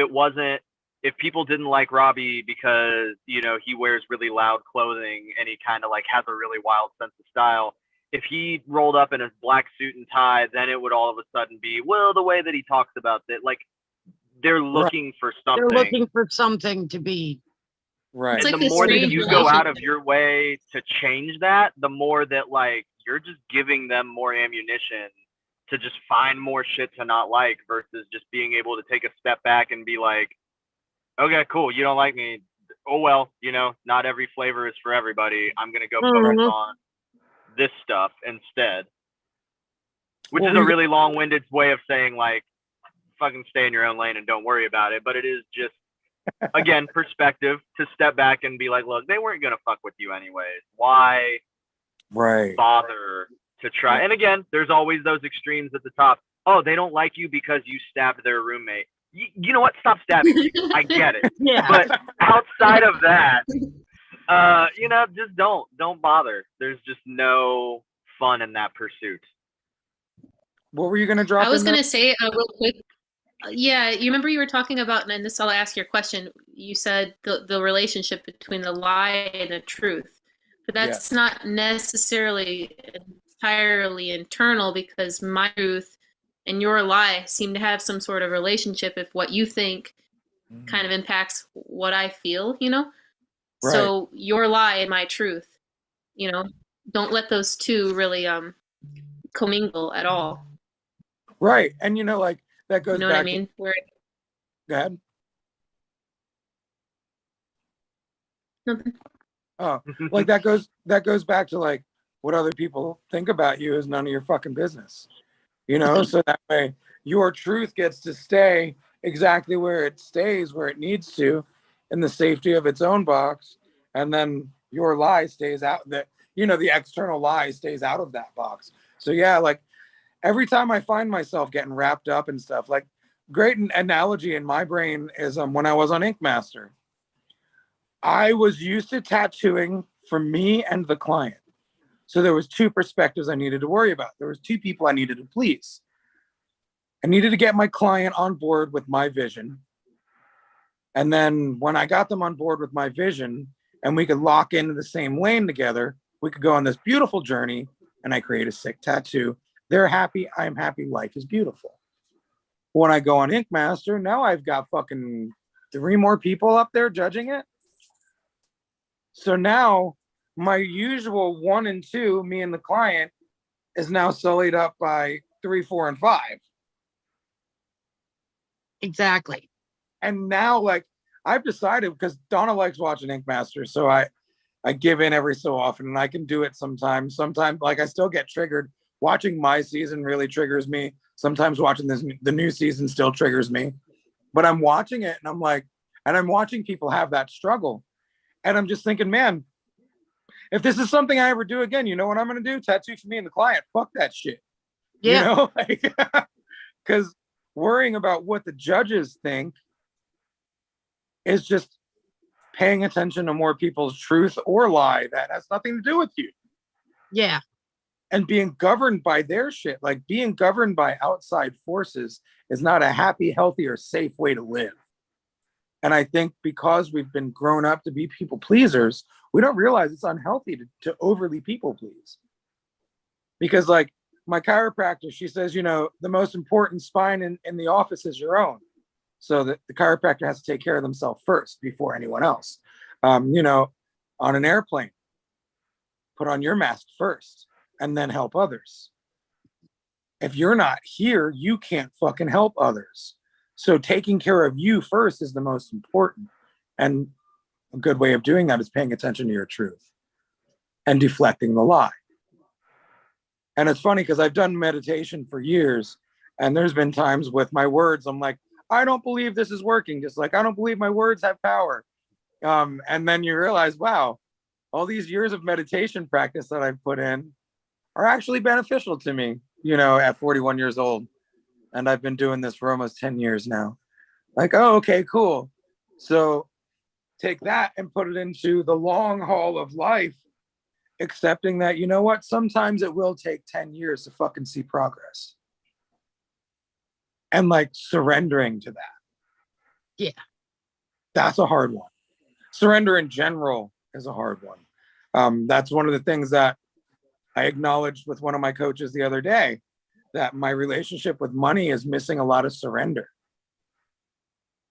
people didn't like Robbie because, he wears really loud clothing and he kind of like has a really wild sense of style, if he rolled up in a black suit and tie, then it would all of a sudden be, well, the way that he talks about it, like, they're looking for something. They're looking for something to be. Right. It's And like the this more that strange you go out of relationship. your way to change that, the more that, like, you're just giving them more ammunition to just find more shit to not like, versus just being able to take a step back and be like, okay, cool, you don't like me. Oh, well, not every flavor is for everybody. I'm going to go focus on this stuff instead. Which is a really long-winded way of saying, like, fucking stay in your own lane and don't worry about it. But it is just, again, perspective to step back and be like, look, they weren't going to fuck with you anyways. Why bother to try? And again, there's always those extremes at the top. Oh, they don't like you because you stabbed their roommate. you know what? Stop stabbing me. I get it. Yeah. But outside of that, just don't bother. There's just no fun in that pursuit. What were you gonna drop? I was in there? gonna say real quick. Yeah, you remember you were talking about, and this I'll ask your question. You said the relationship between the lie and the truth, but that's not necessarily entirely internal, because my truth and your lie seem to have some sort of relationship if what you think kind of impacts what I feel, you know? Right. So your lie and my truth, you know, don't let those two really commingle at all. Right. And like that goes You know back what I mean? to, go ahead. Nothing. Oh, like that goes back to like what other people think about you is none of your fucking business. So that way your truth gets to stay exactly where it stays, where it needs to, in the safety of its own box. And then your lie stays out, the external lie stays out of that box. So yeah, like every time I find myself getting wrapped up in stuff, like great analogy in my brain is when I was on Ink Master, I was used to tattooing for me and the client. So there was two perspectives I needed to worry about. There was two people I needed to please. I needed to get my client on board with my vision. And then when I got them on board with my vision and we could lock into the same lane together, we could go on this beautiful journey and I create a sick tattoo. They're happy. I'm happy. Life is beautiful. When I go on Ink Master, now I've got fucking 3 more people up there judging it. So now my usual 1 and 2, me and the client, is now sullied up by 3, 4, and 5. Exactly. And now, like, I've decided, because Donna likes watching Ink Master, so I give in every so often, and I can do it sometimes. Sometimes, like, I still get triggered. Watching my season really triggers me. Sometimes watching the new season still triggers me. But I'm watching it, and I'm like, and I'm watching people have that struggle. And I'm just thinking, man, if this is something I ever do again, you know what I'm going to do? Tattoo for me and the client. Fuck that shit. Yeah. Because worrying about what the judges think is just paying attention to more people's truth or lie that has nothing to do with you. Yeah. And being governed by their shit, like being governed by outside forces, is not a happy, healthy, or safe way to live. And I think because we've been grown up to be people pleasers, we don't realize it's unhealthy to overly people please. Because like my chiropractor, she says, the most important spine in the office is your own. So that the chiropractor has to take care of themselves first before anyone else. On an airplane, put on your mask first and then help others. If you're not here, you can't fucking help others. So taking care of you first is the most important. And a good way of doing that is paying attention to your truth and deflecting the lie. And it's funny because I've done meditation for years, and there's been times with my words, I'm like, I don't believe this is working. Just like, I don't believe my words have power. And then you realize, wow, all these years of meditation practice that I've put in are actually beneficial to me, at 41 years old. And I've been doing this for almost 10 years now. Like, oh, okay, cool. So take that and put it into the long haul of life, accepting that, sometimes it will take 10 years to fucking see progress. And like surrendering to that. Yeah. That's a hard one. Surrender in general is a hard one. That's one of the things that I acknowledged with one of my coaches the other day, that my relationship with money is missing a lot of surrender.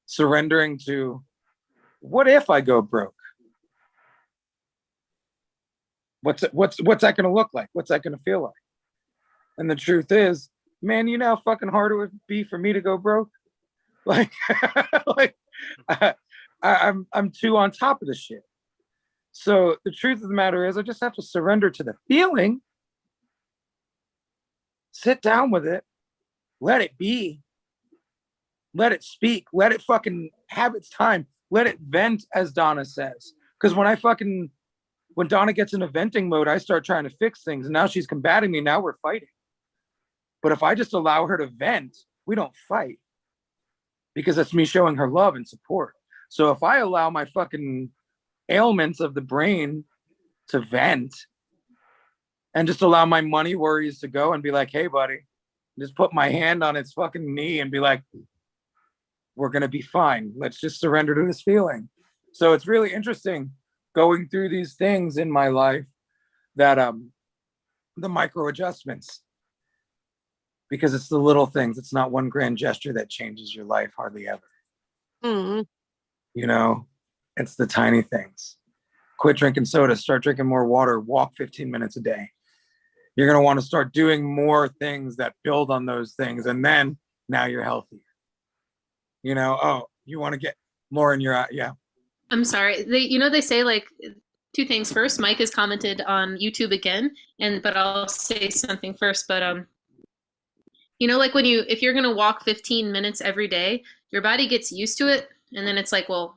Surrendering to, what if I go broke? What's that going to look like? What's that going to feel like? And the truth is, man, you know how fucking hard it would be for me to go broke? Like, I'm too on top of the shit. So the truth of the matter is, I just have to surrender to the feeling, sit down with it, let it be, let it speak, let it fucking have its time, let it vent, as Donna says. Because when Donna gets in a venting mode, I start trying to fix things, and now she's combating me. Now we're fighting. But if I just allow her to vent, we don't fight. because it's me showing her love and support. So if I allow my fucking ailments of the brain to vent and just allow my money worries to go and be like, hey, buddy, just put my hand on its fucking knee and be like, we're going to be fine. Let's just surrender to this feeling. So it's really interesting going through these things in my life, that the micro adjustments, because it's the little things. It's not one grand gesture that changes your life, hardly ever. Mm-hmm. You know, it's the tiny things. Quit drinking soda, start drinking more water, walk 15 minutes a day. You're going to want to start doing more things that build on those things. And then now you're healthier. You know, oh, you want to get more in your eye. Yeah. I'm sorry. They say like two things. First, Mike has commented on YouTube again, but I'll say something first. But like if you're gonna walk 15 minutes every day, your body gets used to it, and then it's like, well,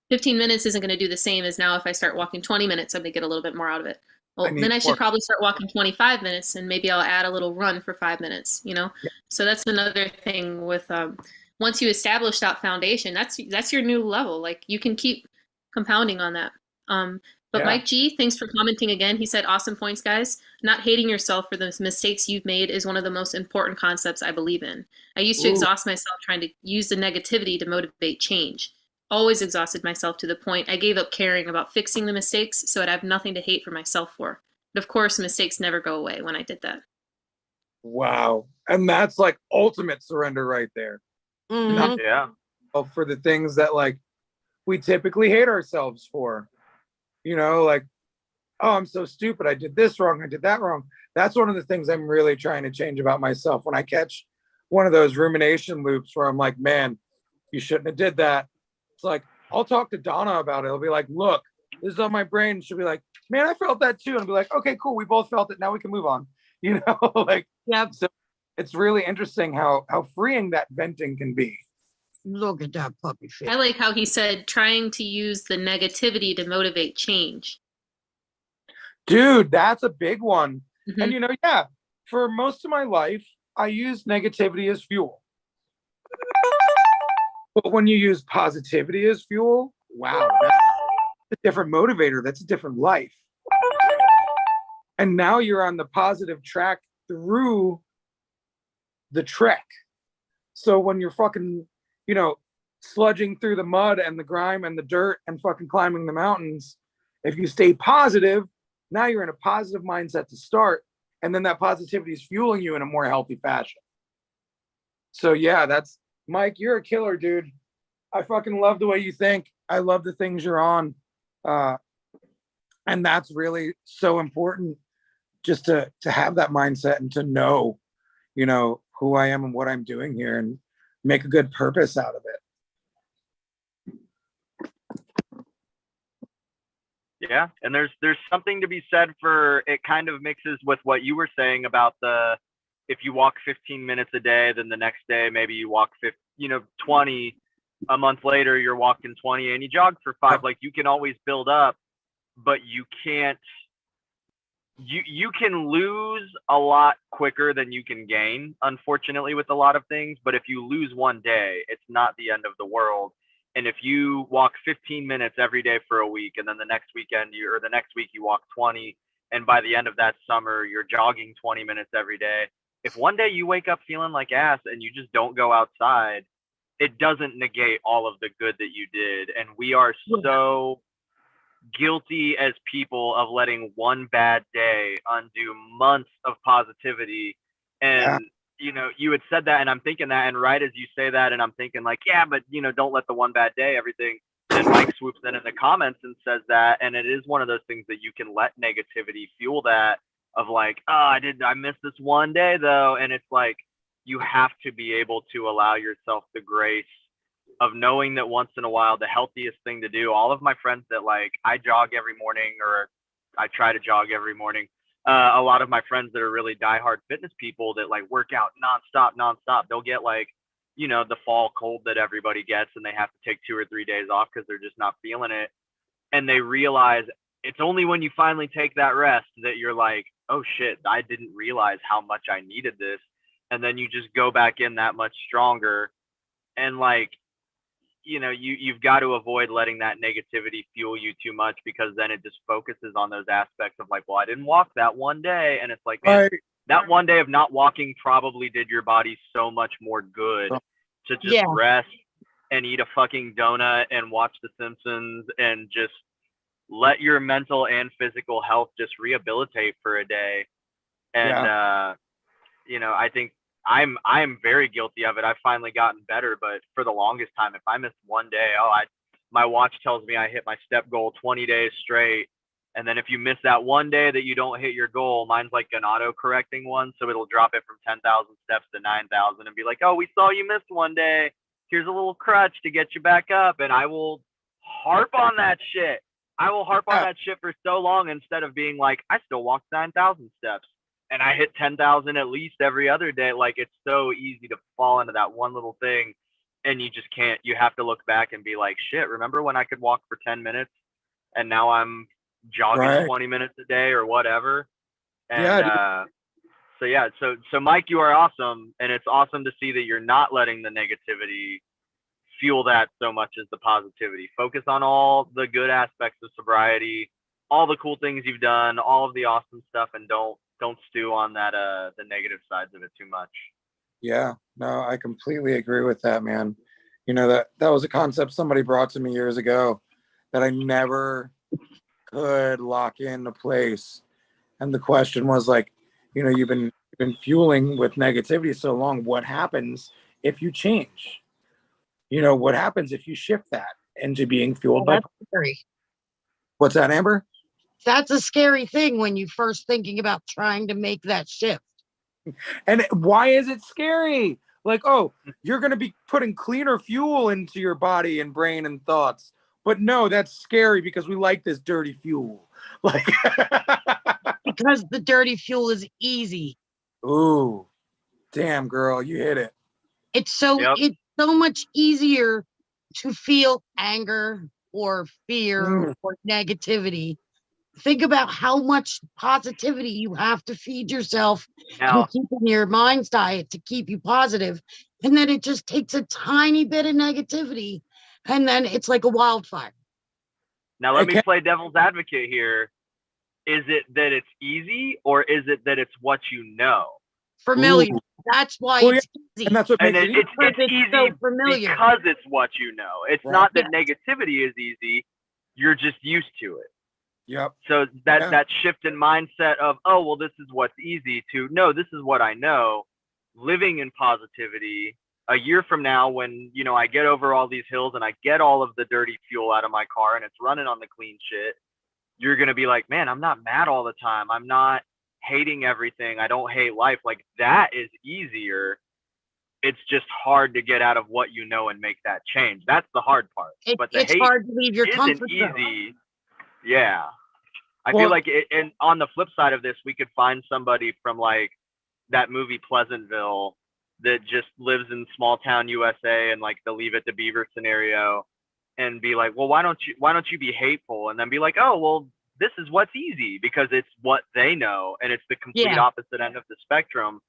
15 minutes isn't gonna do the same as now if I start walking 20 minutes, I'm gonna get a little bit more out of it. Well, then I should probably start walking 25 minutes, and maybe I'll add a little run for 5 minutes. Yeah. So that's another thing with once you establish that foundation, that's your new level. Like you can keep compounding on that. But yeah. Mike G, thanks for commenting again. He said, awesome points, guys. Not hating yourself for the mistakes you've made is one of the most important concepts I believe in. I used to exhaust myself trying to use the negativity to motivate change. Always exhausted myself to the point I gave up caring about fixing the mistakes so I'd have nothing to hate for myself for. But of course, mistakes never go away when I did that. Wow. And that's like ultimate surrender right there. Mm-hmm. Yeah. For the things that like we typically hate ourselves for, like, oh, I'm so stupid. I did this wrong. I did that wrong. That's one of the things I'm really trying to change about myself. When I catch one of those rumination loops where I'm like, man, you shouldn't have did that. It's like, I'll talk to Donna about it. I'll be like, look, this is on my brain. She'll be like, man, I felt that too. And I'll be like, okay, cool. We both felt it. Now we can move on. Like, yep. So it's really interesting how freeing that venting can be. Look at that puppy face. I like how he said trying to use the negativity to motivate change. Dude, that's a big one. Mm-hmm. And yeah, for most of my life, I used negativity as fuel. But when you use positivity as fuel, wow, that's a different motivator. That's a different life. And now you're on the positive track through the trek. So when you're fucking, sludging through the mud and the grime and the dirt and fucking climbing the mountains, if you stay positive, now you're in a positive mindset to start. And then that positivity is fueling you in a more healthy fashion. So yeah, that's Mike, you're a killer, dude. I fucking love the way you think. I love the things you're on. And that's really so important, just to have that mindset and to know, who I am and what I'm doing here and make a good purpose out of it. Yeah, and there's something to be said for it. Kind of mixes with what you were saying about if you walk 15 minutes a day, then the next day maybe you walk 20. A month later you're walking 20, and you jog for 5. Like you can always build up, but you can't. You can lose a lot quicker than you can gain, unfortunately, with a lot of things. But if you lose one day, it's not the end of the world. And if you walk 15 minutes every day for a week, and then the next week you walk 20, and by the end of that summer, you're jogging 20 minutes every day. If one day you wake up feeling like ass and you just don't go outside, it doesn't negate all of the good that you did. And we are so guilty as people of letting one bad day undo months of positivity. And you had said that, and I'm thinking that, and right as you say that, and I'm thinking like, yeah, but don't let the one bad day everything. And Mike swoops in the comments and says that, and it is one of those things that you can let negativity fuel that, of like, oh, I missed this one day though. And it's like, you have to be able to allow yourself the grace of knowing that once in a while, the healthiest thing to do. All of my friends that like, I jog every morning, or I try to jog every morning. A lot of my friends that are really diehard fitness people that like work out nonstop, they'll get like, the fall cold that everybody gets, and they have to take 2 or 3 days off because they're just not feeling it. And they realize it's only when you finally take that rest that you're like, oh shit, I didn't realize how much I needed this. And then you just go back in that much stronger. And like, you've got to avoid letting that negativity fuel you too much, because then it just focuses on those aspects of like, well, I didn't walk that one day. And it's like, man, that one day of not walking probably did your body so much more good to just rest and eat a fucking donut and watch The Simpsons and just let your mental and physical health just rehabilitate for a day. And, I think I'm very guilty of it. I've finally gotten better, but for the longest time, if I missed one day, my watch tells me I hit my step goal 20 days straight. And then if you miss that one day that you don't hit your goal, mine's like an auto-correcting one, so it'll drop it from 10,000 steps to 9,000 and be like, oh, we saw you missed one day. Here's a little crutch to get you back up. And I will harp on that shit. I will harp on that shit for so long, instead of being like, I still walked 9,000 steps and I hit 10,000 at least every other day. Like, it's so easy to fall into that one little thing, and you just can't. You have to look back and be like, shit, remember when I could walk for 10 minutes and now I'm jogging 20 minutes a day or whatever. And so Mike, you are awesome, and it's awesome to see that you're not letting the negativity fuel that so much as the positivity. Focus on all the good aspects of sobriety, all the cool things you've done, all of the awesome stuff, and don't stew on that the negative sides of it too much. Yeah, no, I completely agree with that, man. That was a concept somebody brought to me years ago that I never could lock into place. And the question was like, you've been fueling with negativity so long. What happens if you change? What happens if you shift that into being fueled by? Scary. What's that, Amber? That's a scary thing when you first thinking about trying to make that shift. And why is it scary? Like, oh, you're going to be putting cleaner fuel into your body and brain and thoughts. But no, that's scary because we like this dirty fuel. Like, because the dirty fuel is easy. Ooh, damn, girl, you hit it. It's so much easier to feel anger or fear or negativity. Think about how much positivity you have to feed yourself and keep in your mind's diet to keep you positive. And then it just takes a tiny bit of negativity, and then it's like a wildfire. Now, let me play devil's advocate here. Is it that it's easy, or is it that it's what you know? Familiar. Ooh. That's why it's easy. And that's what makes it easy. It's easy so familiar. Because it's what you know. It's not that negativity is easy. You're just used to it. Yep. So that shift in mindset of, oh, well, this is what's easy, to, no, this is what I know. Living in positivity, a year from now, when, I get over all these hills and I get all of the dirty fuel out of my car and it's running on the clean shit, you're going to be like, man, I'm not mad all the time. I'm not hating everything. I don't hate life. Like, that is easier. It's just hard to get out of what you know and make that change. That's the hard part. It's hard to leave your comfort zone. Easy. Yeah. I feel like and on the flip side of this, we could find somebody from like that movie Pleasantville that just lives in small town USA and like the Leave It to Beaver scenario, and be like, well, why don't you be hateful? And then be like, oh, well, this is what's easy, because it's what they know, and it's the complete opposite end of the spectrum.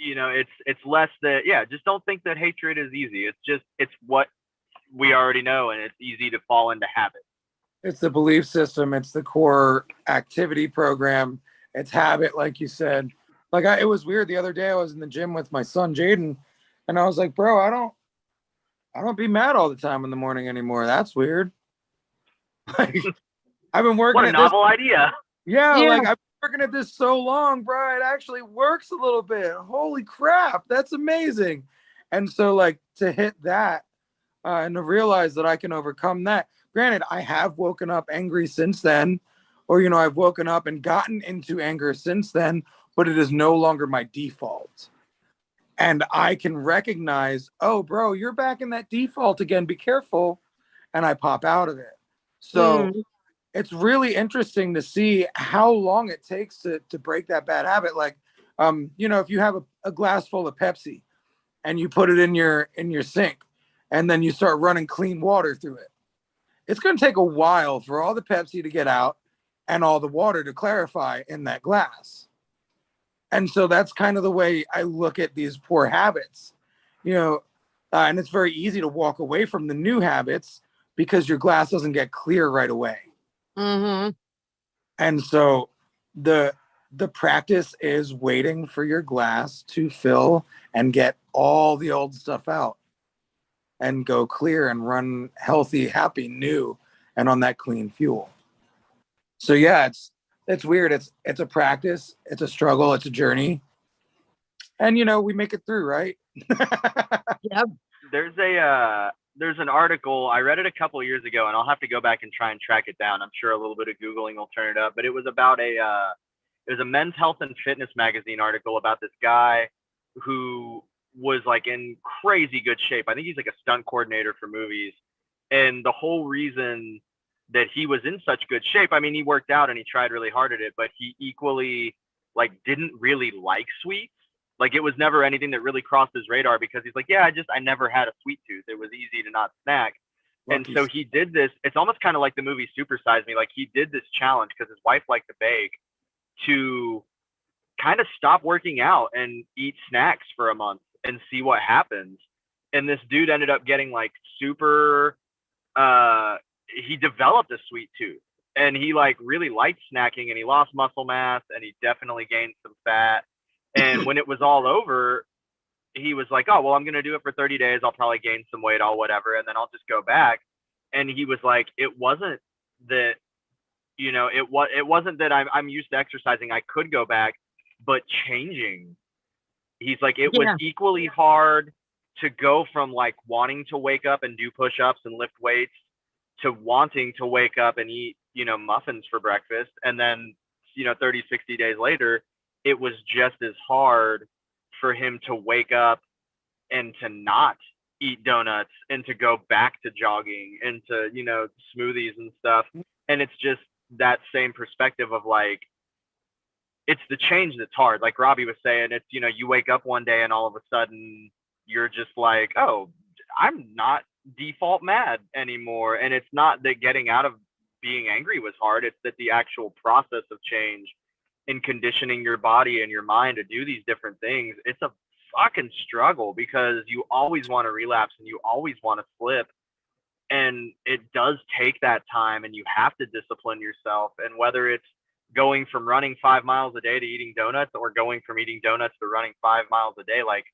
It's less that, just don't think that hatred is easy. It's what we already know, and it's easy to fall into habit. It's the belief system. It's the core activity program. It's habit, like you said. Like, it was weird. The other day I was in the gym with my son, Jaden, and I was like, bro, I don't be mad all the time in the morning anymore. That's weird. Like, I've been working at this. What a novel idea. Yeah, like, I've been working at this so long, bro. It actually works a little bit. Holy crap. That's amazing. And so, like, to hit that and to realize that I can overcome that. Granted, I have woken up angry since then, or, I've woken up and gotten into anger since then, but it is no longer my default. And I can recognize, oh, bro, you're back in that default again. Be careful. And I pop out of it. So it's really interesting to see how long it takes to break that bad habit. Like, if you have a glass full of Pepsi and you put it in your sink and then you start running clean water through it, it's going to take a while for all the Pepsi to get out and all the water to clarify in that glass. And so that's kind of the way I look at these poor habits, you know, and it's very easy to walk away from the new habits because your glass doesn't get clear right away. Mm-hmm. And so the practice is waiting for your glass to fill and get all the old stuff out and go clear and run healthy, happy, new, and on that clean fuel. So yeah, it's weird. It's a practice, it's a struggle, it's a journey. And you know, we make it through, right? Yep. There's an article, I read it a couple of years ago, and I'll have to go back and try and track it down. I'm sure a little bit of Googling will turn it up, but it was about it was a men's health and fitness magazine article about this guy who was like in crazy good shape. I think he's like a stunt coordinator for movies. And the whole reason that he was in such good shape, I mean, he worked out and he tried really hard at it, but he equally like didn't really like sweets. Like it was never anything that really crossed his radar because he's like, yeah, I never had a sweet tooth. It was easy to not snack. And so he did this. It's almost kind of like the movie Super Size Me. Like he did this challenge because his wife liked to bake, to kind of stop working out and eat snacks for a month and see what happens. And this dude ended up getting like super, he developed a sweet tooth and he like really liked snacking and he lost muscle mass and he definitely gained some fat. And when it was all over, he was like, oh, well, I'm going to do it for 30 days. I'll probably gain some weight, all whatever. And then I'll just go back. And he was like, it wasn't that, you know, it wasn't that I'm used to exercising. I could go back, but changing. He's like, it was equally hard to go from like wanting to wake up and do push-ups and lift weights to wanting to wake up and eat, you know, muffins for breakfast. And then, you know, 30, 60 days later, it was just as hard for him to wake up and to not eat donuts and to go back to jogging and to, you know, smoothies and stuff. And it's just that same perspective of like, it's the change that's hard. Like Robbie was saying, it's, you know, you wake up one day and all of a sudden you're just like, oh, I'm not default mad anymore. And it's not that getting out of being angry was hard. It's that the actual process of change in conditioning your body and your mind to do these different things, it's a fucking struggle because you always want to relapse and you always want to slip. And it does take that time and you have to discipline yourself. And whether it's going from running 5 miles a day to eating donuts or going from eating donuts to running 5 miles a day, like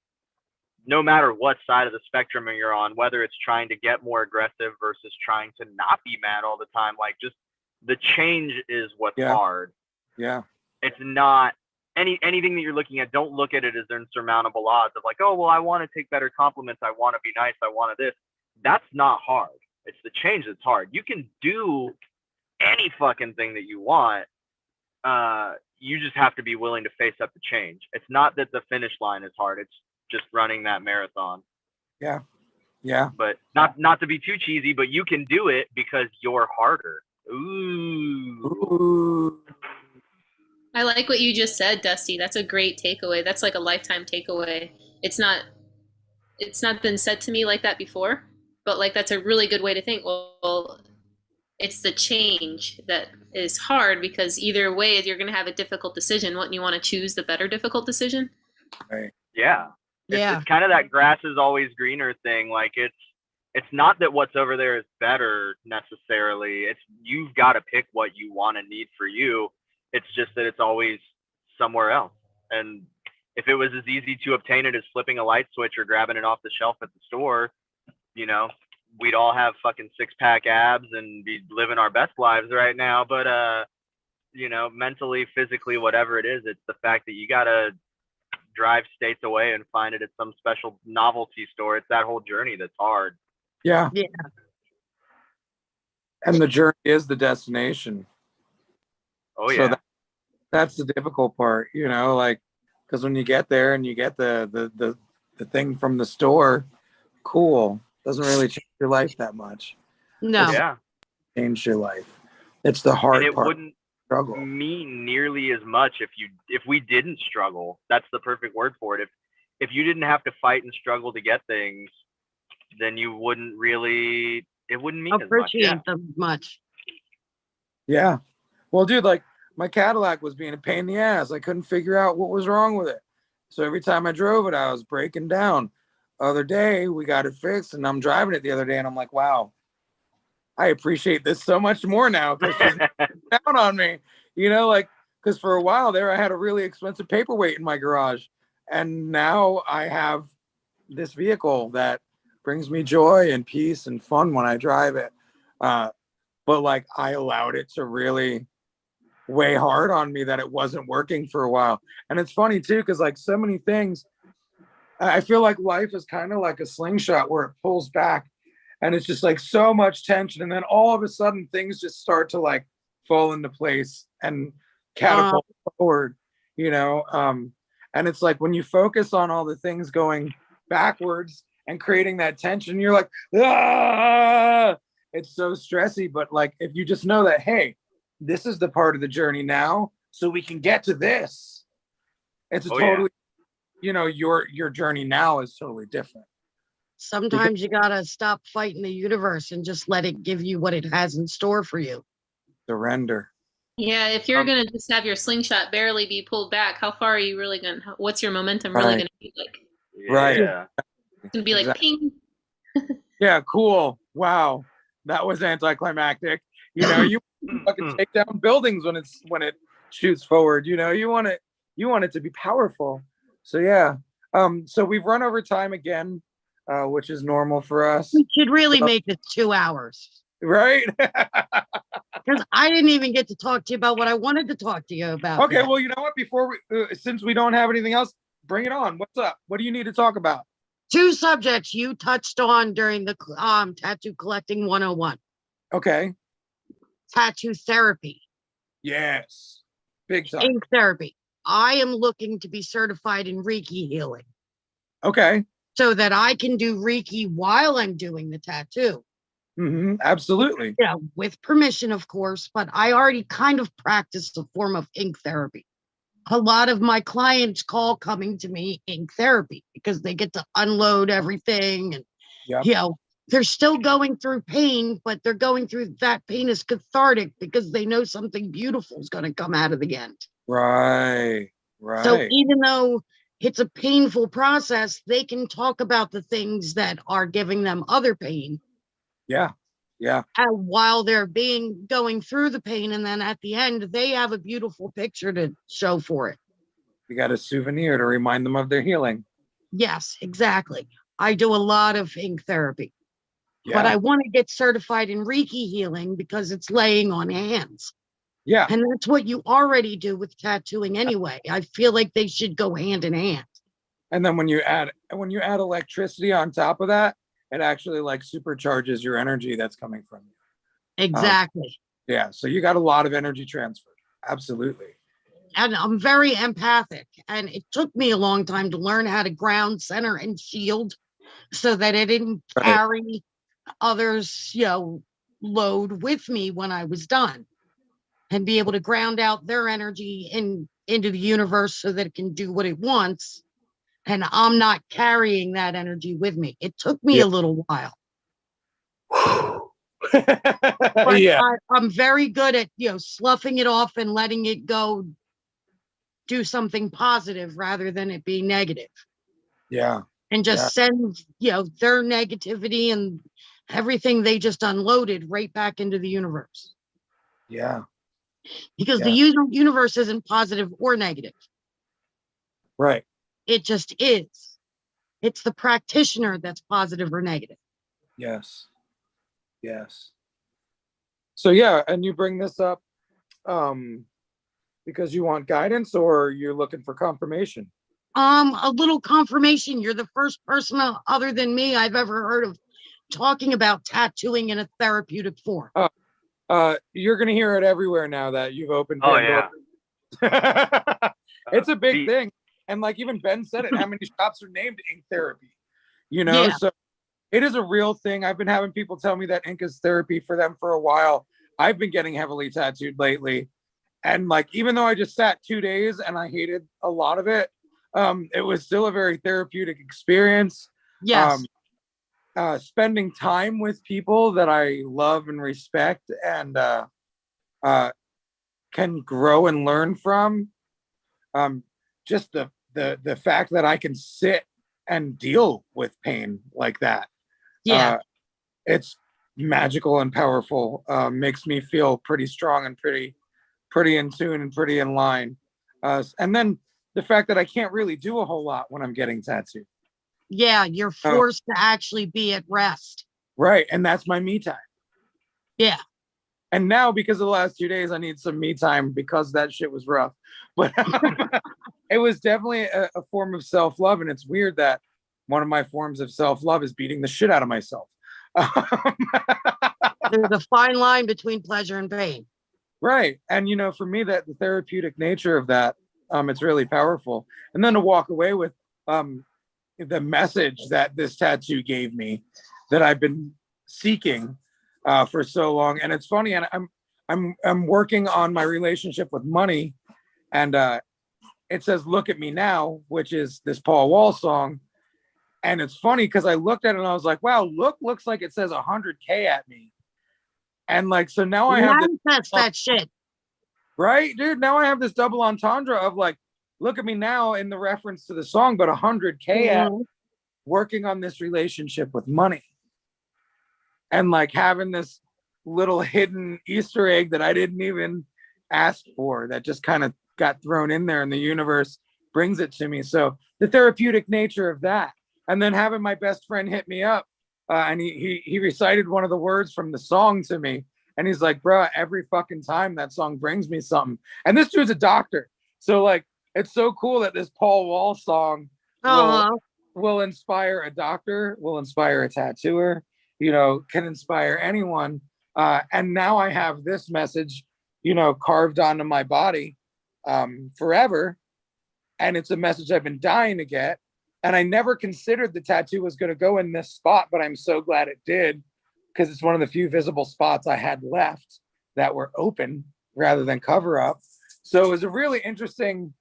no matter what side of the spectrum you're on, whether it's trying to get more aggressive versus trying to not be mad all the time, like just the change is what's hard. Yeah. It's not anything that you're looking at. Don't look at it as insurmountable odds of like, oh, well, I want to take better compliments. I want to be nice. I want to this. That's not hard. It's the change that's hard. You can do any fucking thing that you want. You just have to be willing to face up the change. It's not that the finish line is hard. It's just running that marathon. Yeah. Yeah. But not to be too cheesy, but you can do it because you're harder. Ooh. I like what you just said, Dusty. That's a great takeaway. That's like a lifetime takeaway. It's not been said to me like that before, but like that's a really good way to think. Well, it's the change that is hard because either way you're going to have a difficult decision. Wouldn't you want to choose the better difficult decision? Right. Yeah. It's kind of that grass is always greener thing. Like it's not that what's over there is better necessarily. It's you've got to pick what you want and need for you. It's just that it's always somewhere else. And if it was as easy to obtain it as flipping a light switch or grabbing it off the shelf at the store, you know, we'd all have fucking 6-pack abs and be living our best lives right now. But, you know, mentally, physically, whatever it is, it's the fact that you got to drive states away and find it at some special novelty store. It's that whole journey that's hard. Yeah. Yeah. And the journey is the destination. Oh yeah. So that's the difficult part, you know, like, because when you get there and you get the thing from the store, cool. Doesn't really change your life that much. No. Yeah. Change your life. It's the hard and it part. Wouldn't struggle. mean nearly as much if we didn't struggle. That's the perfect word for it. If you didn't have to fight and struggle to get things, then you wouldn't really. It wouldn't mean appreciate as much. them much. Yeah. Well, dude, like my Cadillac was being a pain in the ass. I couldn't figure out what was wrong with it. So every time I drove it, I was breaking down. other day we got it fixed, and I'm driving it the other day, and I'm like, wow, I appreciate this so much more now because she's down on me, like, because for a while there I had a really expensive paperweight in my garage, and now I have this vehicle that brings me joy and peace and fun when I drive it. But like, I allowed it to really weigh hard on me that it wasn't working for a while. And it's funny too, because like so many things, I feel like life is kind of like a slingshot where it pulls back and it's just like so much tension. And then all of a sudden things just start to like fall into place and catapult forward, and it's like when you focus on all the things going backwards and creating that tension, you're like, ah, it's so stressy. But like, if you just know that, hey, this is the part of the journey now, so we can get to this. It's a totally, your journey now is totally different. Sometimes you gotta stop fighting the universe and just let it give you what it has in store for you. Surrender. Yeah, if you're gonna just have your slingshot barely be pulled back, how far are you really gonna? What's your momentum really gonna be like? Right. Yeah. It's gonna be like ping. Yeah, cool. Wow, that was anticlimactic. You fucking take down buildings when it shoots forward. You want it to be powerful. So yeah. So we've run over time again, which is normal for us. We should really make this 2 hours. Right? Because I didn't even get to talk to you about what I wanted to talk to you about. Okay, well, you know what? Before since we don't have anything else, bring it on. What's up? What do you need to talk about? 2 subjects you touched on during the Tattoo Collecting 101. Okay. Tattoo therapy. Yes. Big time. Ink therapy. I am looking to be certified in Reiki healing. Okay. So that I can do Reiki while I'm doing the tattoo. Mm-hmm. Absolutely. Yeah, with permission, of course, but I already kind of practice a form of ink therapy. A lot of my clients call coming to me ink therapy because they get to unload everything and, they're still going through pain, but they're going through that pain is cathartic because they know something beautiful is going to come out of the end. Right. So even though it's a painful process, they can talk about the things that are giving them other pain. Yeah. And while they're going through the pain, and then at the end, they have a beautiful picture to show for it. You got a souvenir to remind them of their healing. Yes, exactly. I do a lot of ink therapy. But I want to get certified in Reiki healing because it's laying on hands. Yeah. And that's what you already do with tattooing anyway. I feel like they should go hand in hand. And then when you add electricity on top of that, it actually like supercharges your energy that's coming from you. Exactly. So you got a lot of energy transfer. Absolutely. And I'm very empathic. And it took me a long time to learn how to ground, center, and shield so that I didn't carry others, load with me when I was done, and be able to ground out their energy into the universe so that it can do what it wants. And I'm not carrying that energy with me. It took me a little while. But I'm very good at, sloughing it off and letting it go do something positive rather than it being negative. Yeah. And just send, their negativity and everything they just unloaded right back into the universe. Yeah. Because the universe isn't positive or negative. Right. It just is. It's the practitioner that's positive or negative. Yes. So and you bring this up because you want guidance or you're looking for confirmation? A little confirmation. You're the first person other than me I've ever heard of talking about tattooing in a therapeutic form. You're gonna hear it everywhere now that you've opened. It's a big thing, and like even Ben said it. How many shops are named ink therapy? So it is a real thing. I've been having people tell me that ink is therapy for them for a while. I've been getting heavily tattooed lately, and like even though I just sat 2 days and I hated a lot of it, it was still a very therapeutic experience. Yes. Spending time with people that I love and respect and can grow and learn from. Just the fact that I can sit and deal with pain like that. Yeah. It's magical and powerful. Makes me feel pretty strong and pretty in tune and pretty in line. And then the fact that I can't really do a whole lot when I'm getting tattooed. Yeah, you're forced to actually be at rest. Right. And that's my me time. Yeah. And now, because of the last 2 days, I need some me time because that shit was rough. But it was definitely a form of self-love. And it's weird that one of my forms of self-love is beating the shit out of myself. There's a fine line between pleasure and pain. Right. And, you know, for me, that the therapeutic nature of that, it's really powerful. And then to walk away with the message that this tattoo gave me that I've been seeking for so long. And it's funny, and I'm working on my relationship with money, and it says "Look at Me Now," which is this Paul Wall song. And it's funny because I looked at it and I was like, wow, looks like it says 100K at me. And like, so now I have this, that shit. Right, dude. Now I have this double entendre of like, look at me now in the reference to the song, but 100K at working on this relationship with money. And like having this little hidden Easter egg that I didn't even ask for, that just kind of got thrown in there, and the universe brings it to me. So the therapeutic nature of that. And then having my best friend hit me up, and he recited one of the words from the song to me. And he's like, bro, every fucking time that song brings me something. And this dude's a doctor. So like, it's so cool that this Paul Wall song will inspire a doctor, will inspire a tattooer, you know, can inspire anyone. And now I have this message, you know, carved onto my body forever. And it's a message I've been dying to get. And I never considered the tattoo was going to go in this spot, but I'm so glad it did, because it's one of the few visible spots I had left that were open rather than cover up. So it was a really interesting,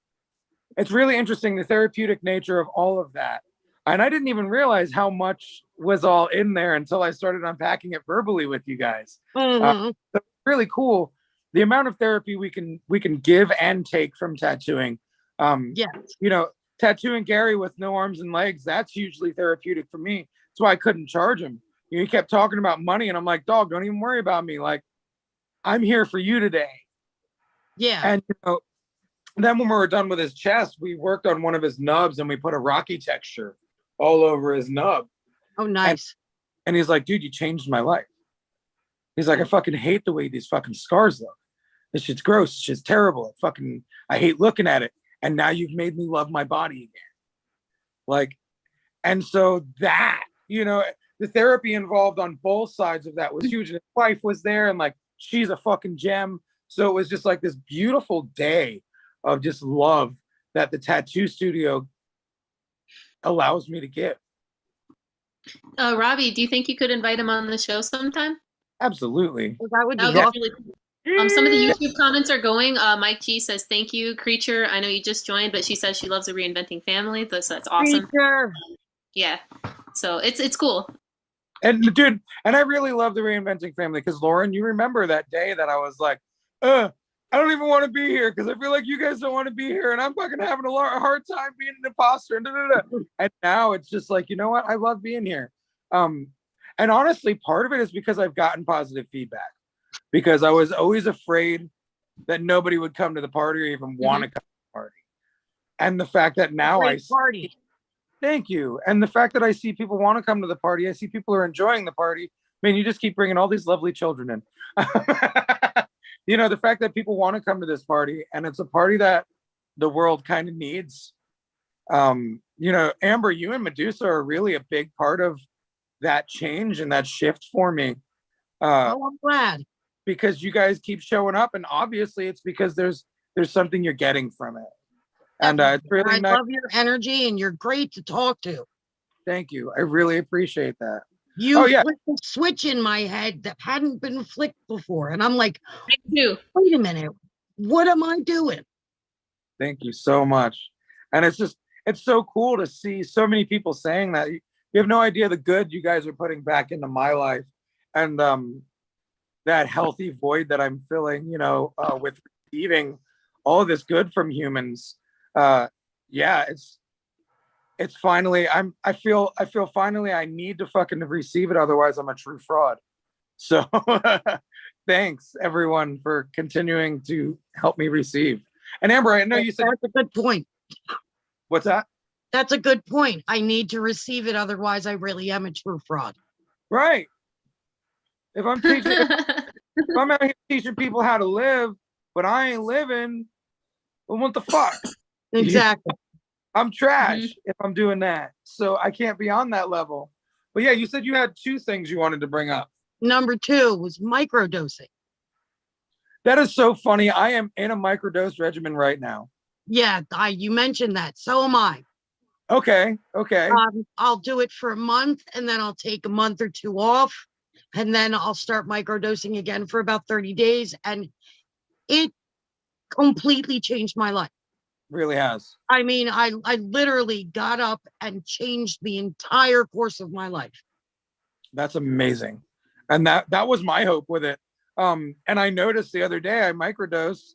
it's really interesting, the therapeutic nature of all of that. And I didn't even realize how much was all in there until I started unpacking it verbally with you guys. So it's really cool. The amount of therapy we can give and take from tattooing. You know, tattooing Gary with no arms and legs, that's hugely therapeutic for me. That's why I couldn't charge him. You know, he kept talking about money, and I'm like, dog, don't even worry about me. Like, I'm here for you today. Yeah. And you know, then when we were done with his chest, we worked on one of his nubs, and we put a rocky texture all over his nub. Oh, nice. And he's like, dude, you changed my life. He's like, I fucking hate the way these fucking scars look. This shit's gross. This shit's terrible. I hate looking at it. And now you've made me love my body again. Like, and so that, you know, the therapy involved on both sides of that was huge. And his wife was there, and like, she's a fucking gem. So it was just like this beautiful day of just love that the tattoo studio allows me to give. Robbie, do you think you could invite him on the show sometime? Absolutely. Well, that would be That awesome. would be really cool. Some of the YouTube comments are going. Mike G says, thank you, Creature. I know you just joined, but she says she loves the Reinventing family. So that's awesome. Creature. Yeah. So it's cool. And dude, and I really love the Reinventing family, because Lauren, you remember that day that I was like, I don't even want to be here because I feel like you guys don't want to be here, and I'm fucking having a hard time being an imposter. And now it's just like, you know what? I love being here. And honestly, part of it is because I've gotten positive feedback, because I was always afraid that nobody would come to the party or even want to come to the party. And the fact that now party. Thank you. And the fact that I see people want to come to the party, I see people are enjoying the party. I mean, you just keep bringing all these lovely children in. You know, the fact that people want to come to this party, and it's a party that the world kind of needs. You know, Amber, you and Medusa are really a big part of that change and that shift for me. I'm glad. Because you guys keep showing up, and obviously it's because there's something you're getting from it. And it's really nice. I love your energy, and you're great to talk to. Thank you. I really appreciate that. You flicked a switch in my head that hadn't been flicked before. And I'm like, wait a minute, what am I doing? Thank you so much. And it's so cool to see so many people saying that. You have no idea the good you guys are putting back into my life. And that healthy void that I'm filling, you know, with receiving all of this good from humans. Yeah, it's finally, I feel finally I need to fucking receive it. Otherwise I'm a true fraud. So thanks everyone for continuing to help me receive. And Amber, I know you said, That's a good point. what's that? That's a good point. I need to receive it. Otherwise, I really am a true fraud. Right. If I'm out here teaching people how to live, but I ain't living, well, what the fuck? Exactly. I'm trash if I'm doing that. So I can't be on that level. But yeah, you said you had 2 things you wanted to bring up. Number 2 was microdosing. That is so funny. I am in a microdose regimen right now. Yeah, you mentioned that. So am I. Okay. I'll do it for a month and then I'll take a month or 2 off. And then I'll start microdosing again for about 30 days. And it completely changed my life. Really has. I mean, I literally got up and changed the entire course of my life. That's amazing. And that was my hope with it. And I noticed the other day I microdosed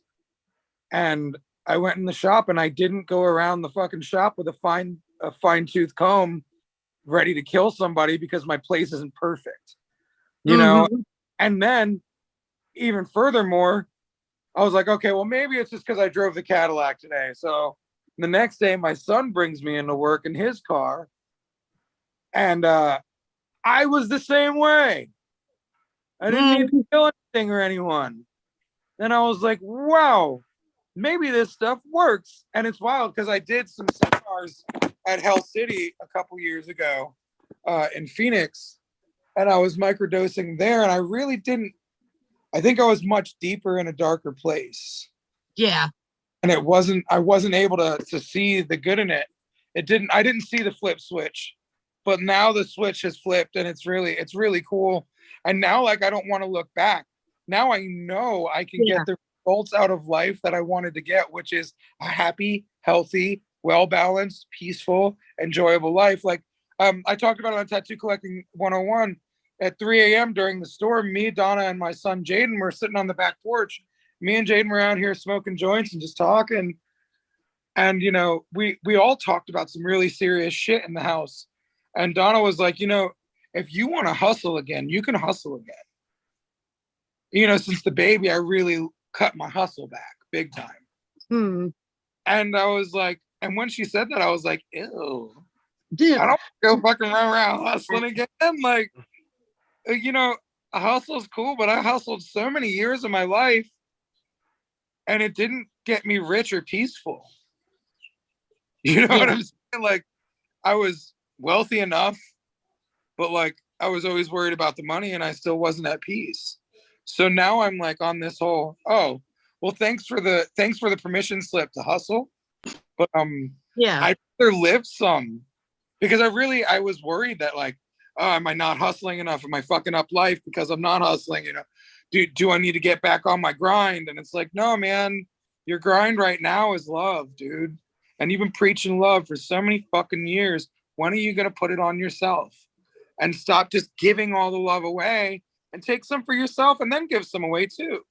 and I went in the shop and I didn't go around the fucking shop with a fine-tooth comb ready to kill somebody because my place isn't perfect. You know? And then even furthermore, I was like, okay, well, maybe it's just because I drove the Cadillac today. So the next day, my son brings me into work in his car. And I was the same way. I didn't need to kill anything or anyone. Then I was like, wow, maybe this stuff works. And it's wild because I did some seminars at Hell City a couple years ago in Phoenix. And I was microdosing there. And I really didn't. I think I was much deeper in a darker place. Yeah. And I wasn't able to see the good in it. I didn't see the flip switch, but now the switch has flipped and it's really cool. And now, like, I don't want to look back. Now I know I can get the results out of life that I wanted to get, which is a happy, healthy, well-balanced, peaceful, enjoyable life. Like, I talked about it on Tattoo Collecting 101. At 3 a.m. during the storm, me, Donna, and my son Jaden were sitting on the back porch. Me and Jaden were out here smoking joints and just talking. And, you know, we all talked about some really serious shit in the house. And Donna was like, you know, if you want to hustle again, you can hustle again. You know, since the baby, I really cut my hustle back big time. And I was like, and when she said that, I was like, ew. Dude. I don't go fucking run around hustling again. Like, you know, a hustle's cool, but I hustled so many years of my life and it didn't get me rich or peaceful. You know what I'm saying? Like, I was wealthy enough, but like, I was always worried about the money and I still wasn't at peace. So now I'm like on this whole, oh, well, thanks for the permission slip to hustle. But I'd rather live some because I was worried that like, oh, am I not hustling enough? Am I fucking up life because I'm not hustling? You know, do I need to get back on my grind? And it's like, no, man, your grind right now is love, dude. And you've been preaching love for so many fucking years. When are you going to put it on yourself and stop just giving all the love away and take some for yourself and then give some away too?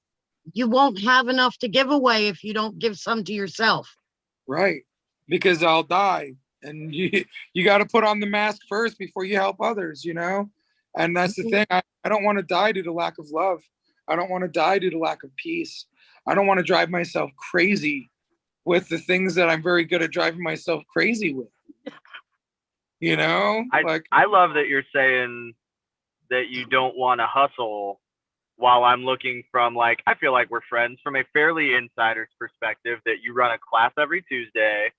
You won't have enough to give away if you don't give some to yourself. Right. Because I'll die. And you got to put on the mask first before you help others, you know? And that's the thing. I don't want to die due to lack of love. I don't want to die due to lack of peace. I don't want to drive myself crazy with the things that I'm very good at driving myself crazy with. You know? I love that you're saying that you don't want to hustle while I'm looking from, like, I feel like we're friends from a fairly insider's perspective, that you run a class every Tuesday.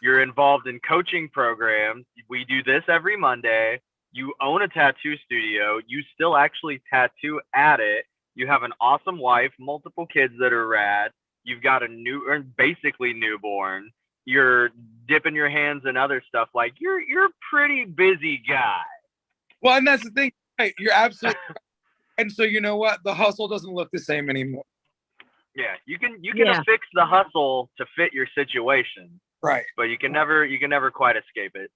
You're involved in coaching programs. We do this every Monday. You own a tattoo studio. You still actually tattoo at it. You have an awesome wife, multiple kids that are rad. You've got basically newborn. You're dipping your hands in other stuff. Like, you're a pretty busy guy. Well, and that's the thing. Right? You're absolutely right. And so, you know what? The hustle doesn't look the same anymore. Yeah, you can affix the hustle to fit your situation. Right. But you can never quite escape it.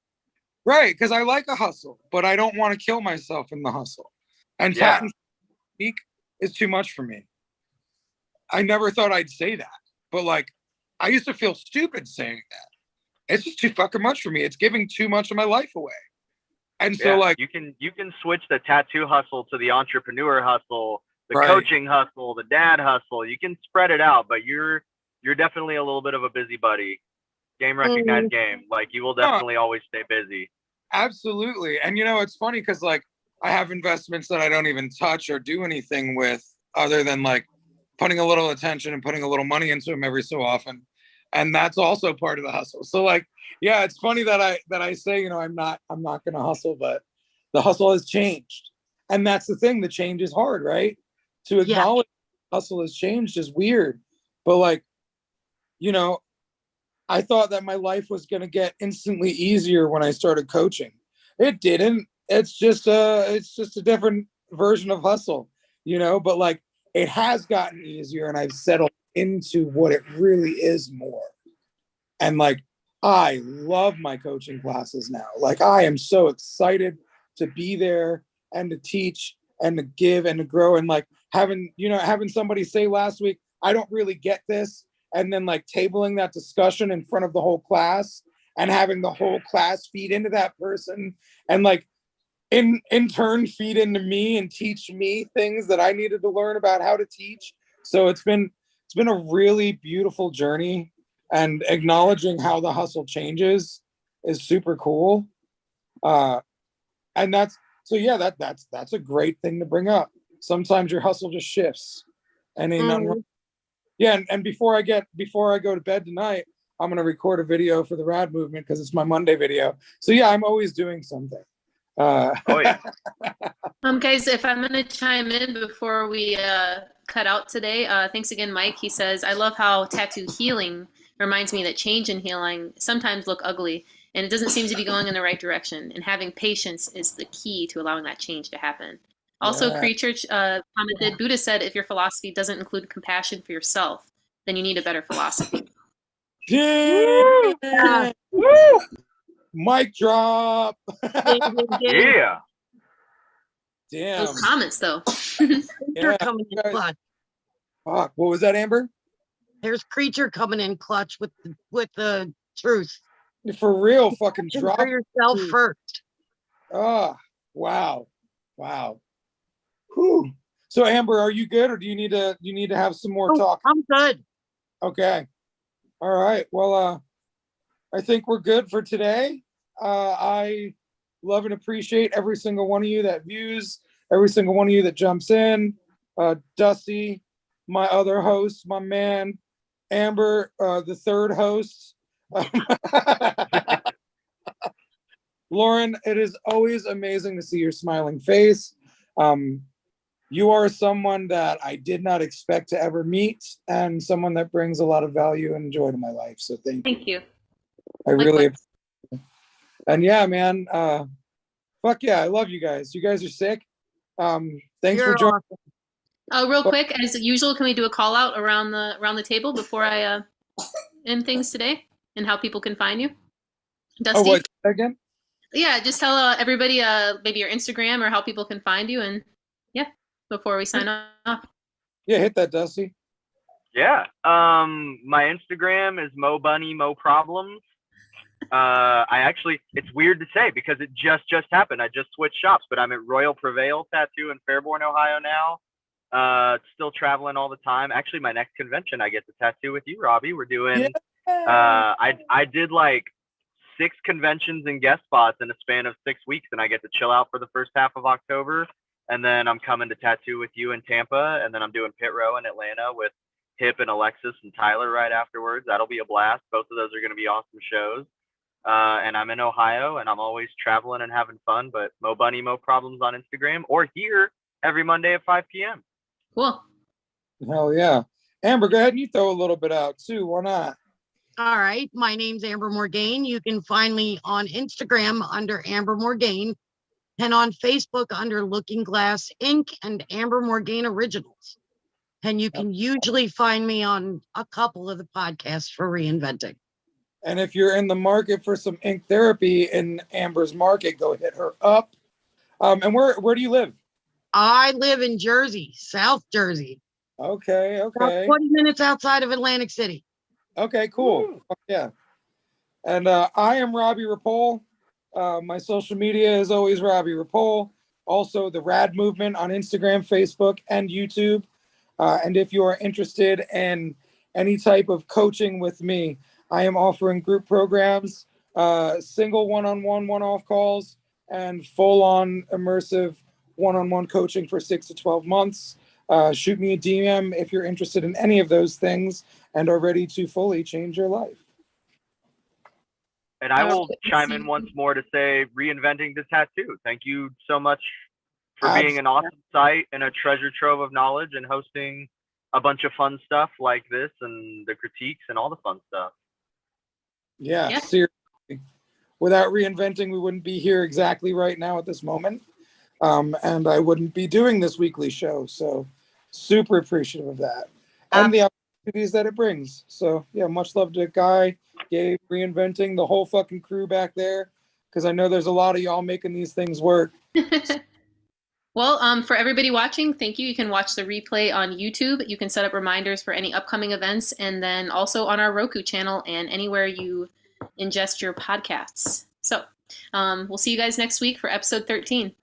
Right, because I like a hustle, but I don't want to kill myself in the hustle. And tattoo is too much for me. I never thought I'd say that, but like, I used to feel stupid saying that. it's just too fucking much for me. It's giving too much of my life away. And so Yeah, like you can switch the tattoo hustle to the entrepreneur hustle, the Right. coaching hustle, the dad hustle. You can spread it out, but you're definitely a little bit of a busybody. Game recognized game. Like you will definitely always stay busy. Absolutely. And it's funny because like I have investments that I don't even touch or do anything with other than like putting a little attention and putting a little money into them every so often. And that's also part of the hustle. So like, yeah, it's funny that I say, I'm not gonna hustle, but the hustle has changed. And that's the thing, the change is hard, right? To acknowledge hustle has changed is weird. But like, I thought that my life was going to get instantly easier when I started coaching. It didn't. It's just a different version of hustle, but like it has gotten easier and I've settled into what it really is more. And like, I love my coaching classes now. Like I am so excited to be there and to teach and to give and to grow. And like having somebody say last week, I don't really get this. And then like tabling that discussion in front of the whole class and having the whole class feed into that person and like in turn feed into me and teach me things that I needed to learn about how to teach. So it's been a really beautiful journey, and acknowledging how the hustle changes is super cool. And that's a great thing to bring up. Sometimes your hustle just shifts and ain't nothing wrong. Yeah, and before I go to bed tonight, I'm gonna record a video for the Rad Movement because it's my Monday video. So yeah, I'm always doing something. Oh yeah. Guys, if I'm gonna chime in before we cut out today, thanks again, Mike. He says, I love how tattoo healing reminds me that change and healing sometimes look ugly, and it doesn't seem to be going in the right direction. And having patience is the key to allowing that change to happen. Also, Creature commented, Buddha said, if your philosophy doesn't include compassion for yourself, then you need a better philosophy. Yeah. Mic drop. Yeah. Damn. Those comments, though. Creature coming in clutch. Fuck. What was that, Amber? There's Creature coming in clutch with the truth. For real, fucking drop for yourself first. Oh, wow. Whew. So Amber, are you good, or do you need to have some more talk? I'm good. Okay. All right. Well, I think we're good for today. I love and appreciate every single one of you that views, every single one of you that jumps in. Dusty, my other host, my man, Amber, the third host. Lauren, it is always amazing to see your smiling face. You are someone that I did not expect to ever meet, and someone that brings a lot of value and joy to my life. So thank you. I really appreciate it. And yeah, man, fuck yeah, I love you guys. You guys are sick. Thanks for joining. Awesome. Real quick, as usual, can we do a call out around the table before I end things today, and how people can find you? Dusty? Oh, what again? Yeah, just tell everybody maybe your Instagram or how people can find you, and yeah, before we sign off. Yeah, hit that, Dusty. Yeah. My Instagram is Mo Bunny Mo Problems. It's weird to say because it just happened. I just switched shops, but I'm at Royal Prevail Tattoo in Fairborn, Ohio now. Still traveling all the time. Actually, my next convention, I get to tattoo with you, Robbie. We're doing. I did like 6 conventions and guest spots in a span of 6 weeks, and I get to chill out for the first half of October. And then I'm coming to tattoo with you in Tampa, and then I'm doing Pit Row in Atlanta with Hip and Alexis and Tyler right afterwards. That'll be a blast. Both of those are going to be awesome shows. And I'm in Ohio, and I'm always traveling and having fun. But Mo Bunny Mo Problems on Instagram, or here every Monday at 5 p.m. Cool. Hell yeah. Amber, go ahead and you throw a little bit out too. Why not? All right. My name's Amber Morgaine. You can find me on Instagram under Amber Morgaine and on Facebook under Looking Glass Inc. and Amber Morgaine Originals. And you can usually find me on a couple of the podcasts for Reinventing. And if you're in the market for some ink therapy in Amber's market, go hit her up. And where do you live? I live in Jersey, South Jersey. Okay. About 20 minutes outside of Atlantic City. Okay, cool. Yeah. And I am Robbie Ripoll. My social media is always Robbie Ripoll. Also, the Rad Movement on Instagram, Facebook, and YouTube. And if you are interested in any type of coaching with me, I am offering group programs, single one-on-one, one-off calls, and full-on immersive one-on-one coaching for 6 to 12 months. Shoot me a DM if you're interested in any of those things and are ready to fully change your life. And I will chime in once more to say, Reinventing the Tattoo. Thank you so much for being an awesome site and a treasure trove of knowledge and hosting a bunch of fun stuff like this and the critiques and all the fun stuff. Yeah. Seriously. Without Reinventing, we wouldn't be here exactly right now at this moment. And I wouldn't be doing this weekly show. So super appreciative of that. And the opportunities that it brings. So yeah, much love to Guy, Gabe, Reinventing, the whole fucking crew back there. Because I know there's a lot of y'all making these things work. Well, for everybody watching, thank you. You can watch the replay on YouTube. You can set up reminders for any upcoming events, and then also on our Roku channel and anywhere you ingest your podcasts. So we'll see you guys next week for episode 13.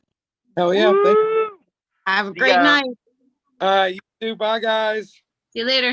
Hell yeah. Thank you. Have a great night. You too. Bye, guys. See you later.